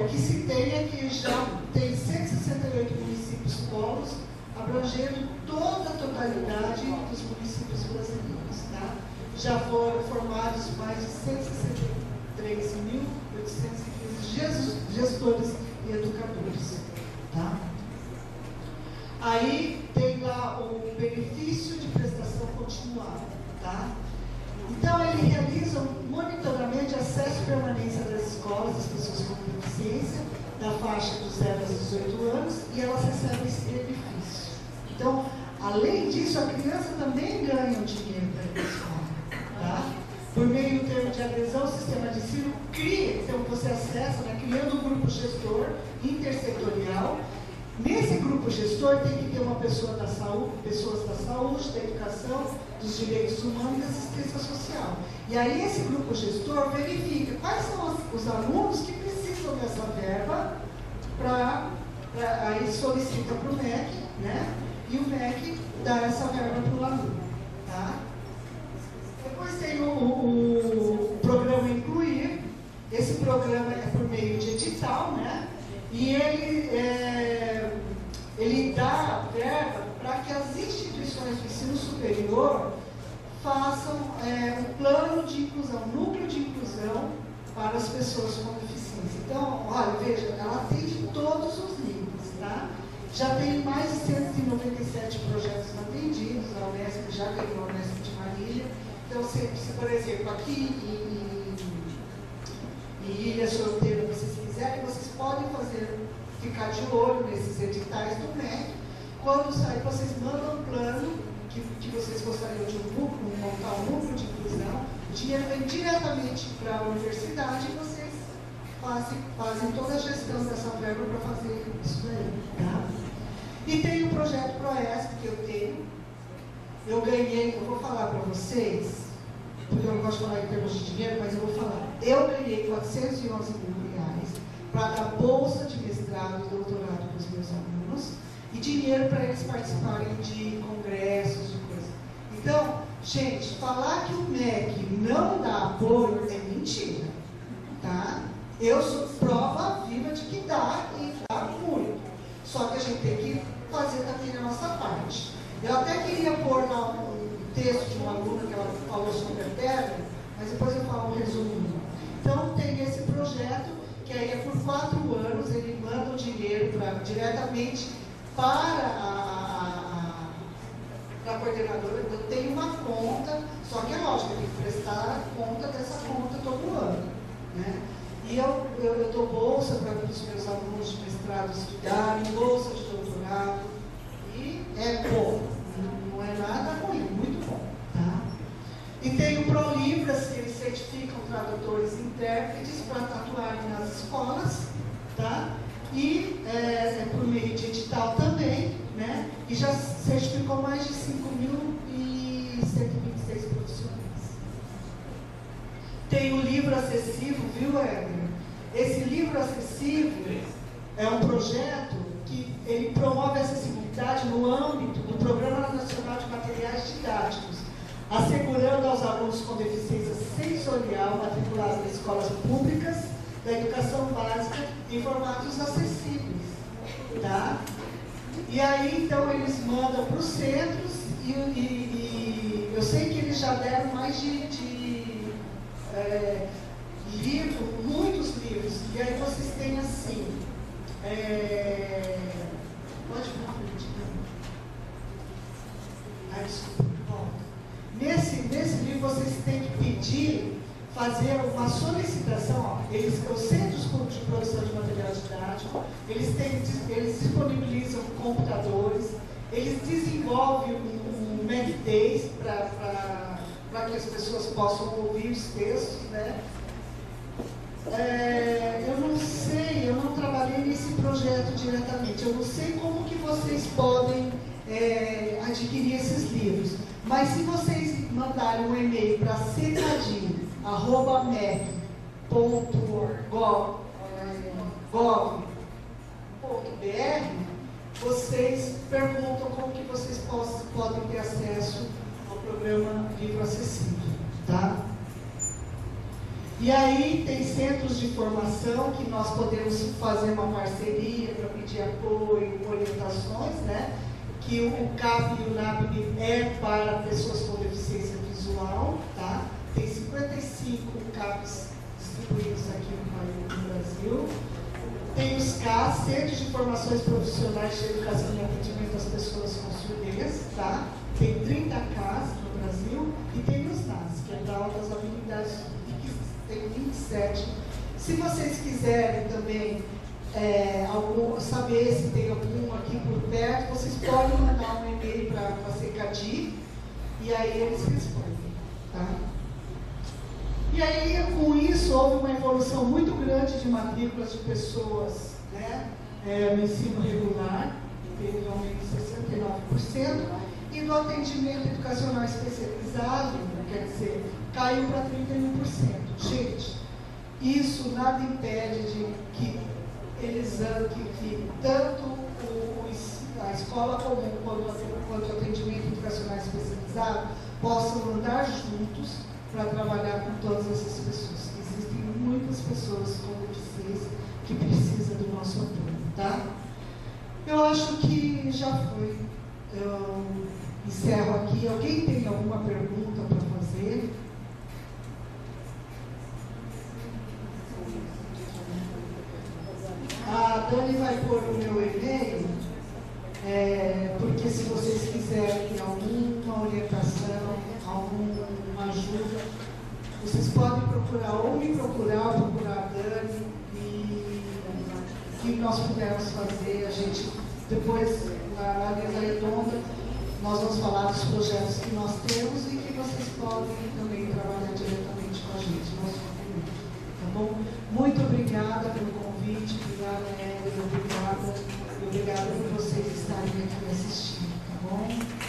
o que se tem é que já tem 168 municípios polos, abrangendo toda a totalidade dos municípios brasileiros, tá? Já foram formados mais de 163.815 gestores e educadores, tá? Aí tem lá o benefício de prestação continuada, tá? Então, ele realiza um monitoramento de acesso e permanência das escolas das pessoas com deficiência, da faixa dos 0 aos 18 anos, e elas recebem esse benefício. Então, além disso, a criança também ganha um dinheiro para a escola, tá? Por meio do termo de adesão ao sistema de ensino, então criando um grupo gestor intersetorial. Nesse grupo gestor tem que ter uma pessoa da saúde, pessoas da saúde, da educação, dos direitos humanos e da assistência social. E aí esse grupo gestor verifica quais são os alunos que precisam dessa verba, aí solicita para o MEC, né? E o MEC dá essa verba para o aluno. Tá? Depois tem o programa Incluir. Esse programa é por meio de edital, né? E ele dá verba para que as instituições do ensino superior façam um plano de inclusão, um núcleo de inclusão para as pessoas com deficiência. Então, olha, veja, ela atende todos os níveis, tá? Já tem mais de 197 projetos atendidos, a Unesp já ganhou a Unesp de Marília. Então, se por exemplo, aqui em Ilha Sorteira, vocês quiserem, vocês podem ficar de olho nesses editais do MEC. Quando sair, vocês mandam um plano que vocês gostariam de montar um núcleo de inclusão. O dinheiro vem diretamente para a universidade e vocês fazem toda a gestão dessa verba para fazer isso daí. Tá? E tem o projeto ProESP que eu tenho. Eu ganhei, eu vou falar para vocês, porque eu não gosto de falar em termos de dinheiro, mas eu vou falar. Eu ganhei R$411 mil para dar bolsa de mestrado e doutorado para os meus alunos e dinheiro para eles participarem de congressos, de coisas. Então, gente, falar que o MEC não dá apoio é mentira, tá? Eu sou prova viva de que dá e dá muito. Só que a gente tem que fazer também a nossa parte. Eu até queria pôr lá um texto de uma aluna que ela falou sobre a pedra, mas depois eu falo um resuminho. Então, tem esse projeto, que aí é por 4 anos, ele manda o dinheiro diretamente para a coordenadora. Eu tenho uma conta, só que é lógico, eu tenho que prestar conta dessa conta todo ano, né? E eu dou bolsa para os meus alunos de mestrado estudarem, bolsa de doutorado, e é bom, não é nada ruim, muito bom, tá? E tem o ProLibras, que eles certificam tradutores e intérpretes para atuarem nas escolas, tá? E por meio de edital também, né? E já certificou mais de 5.126 profissionais. Tem o livro acessível, viu, Éder? Esse livro acessível é um projeto que ele promove a acessibilidade no âmbito do Programa Nacional de Materiais Didáticos, assegurando aos alunos com deficiência sensorial matriculados em escolas públicas da educação básica em formatos acessíveis, tá? E aí, então, eles mandam para os centros e eu sei que eles já deram mais de livros, muitos livros, e aí vocês têm assim, pode vir na frente, desculpa, volta. Nesse livro vocês têm que pedir, fazer uma solicitação, os centros públicos de produção de material didático, eles disponibilizam computadores, eles desenvolvem um Mac Days para que as pessoas possam ouvir os textos, né? Eu não sei, eu não trabalhei nesse projeto diretamente, eu não sei como que vocês podem adquirir esses livros, mas se vocês mandarem um e-mail para ccadim@mec.gov.br, vocês perguntam como que vocês podem ter acesso ao programa Livro Acessível, tá? E aí tem centros de formação que nós podemos fazer uma parceria para pedir apoio, orientações, né? Que o CAP e o NAPB é para pessoas com deficiência visual, tá? Tem 55 CAPs distribuídos aqui no Brasil. Tem os CAS, Centros de Formações Profissionais de Educação e Atendimento às Pessoas com Surdez, tá? Tem 30 CAS no Brasil e tem os NAS, que é da Altas Habilidades, tem 27. Se vocês quiserem também saber se tem algum aqui por perto, vocês podem mandar um e-mail para a CECADI e aí eles respondem, tá? E aí, com isso, houve uma evolução muito grande de matrículas de pessoas, né, no ensino regular, teve um aumento de 69%, e do atendimento educacional especializado, quer dizer, caiu para 31%. Gente, isso nada impede de que que tanto a escola comum quanto o atendimento educacional especializado possam andar juntos para trabalhar com todas essas pessoas. Existem muitas pessoas como vocês que precisam do nosso apoio, tá? Eu acho que já foi. Eu encerro aqui. Alguém tem alguma pergunta para fazer? A Dani vai pôr o meu e-mail, porque se vocês quiserem alguma orientação, alguma ajuda, vocês podem procurar, ou me procurar, ou procurar a Dani, e o que nós pudermos fazer, a gente, depois, na mesa redonda, nós vamos falar dos projetos que nós temos e que vocês podem também trabalhar diretamente com a gente, nosso documento, tá bom? Muito obrigada pelo convite, obrigada, Hélio, obrigada por vocês estarem aqui assistindo, tá bom?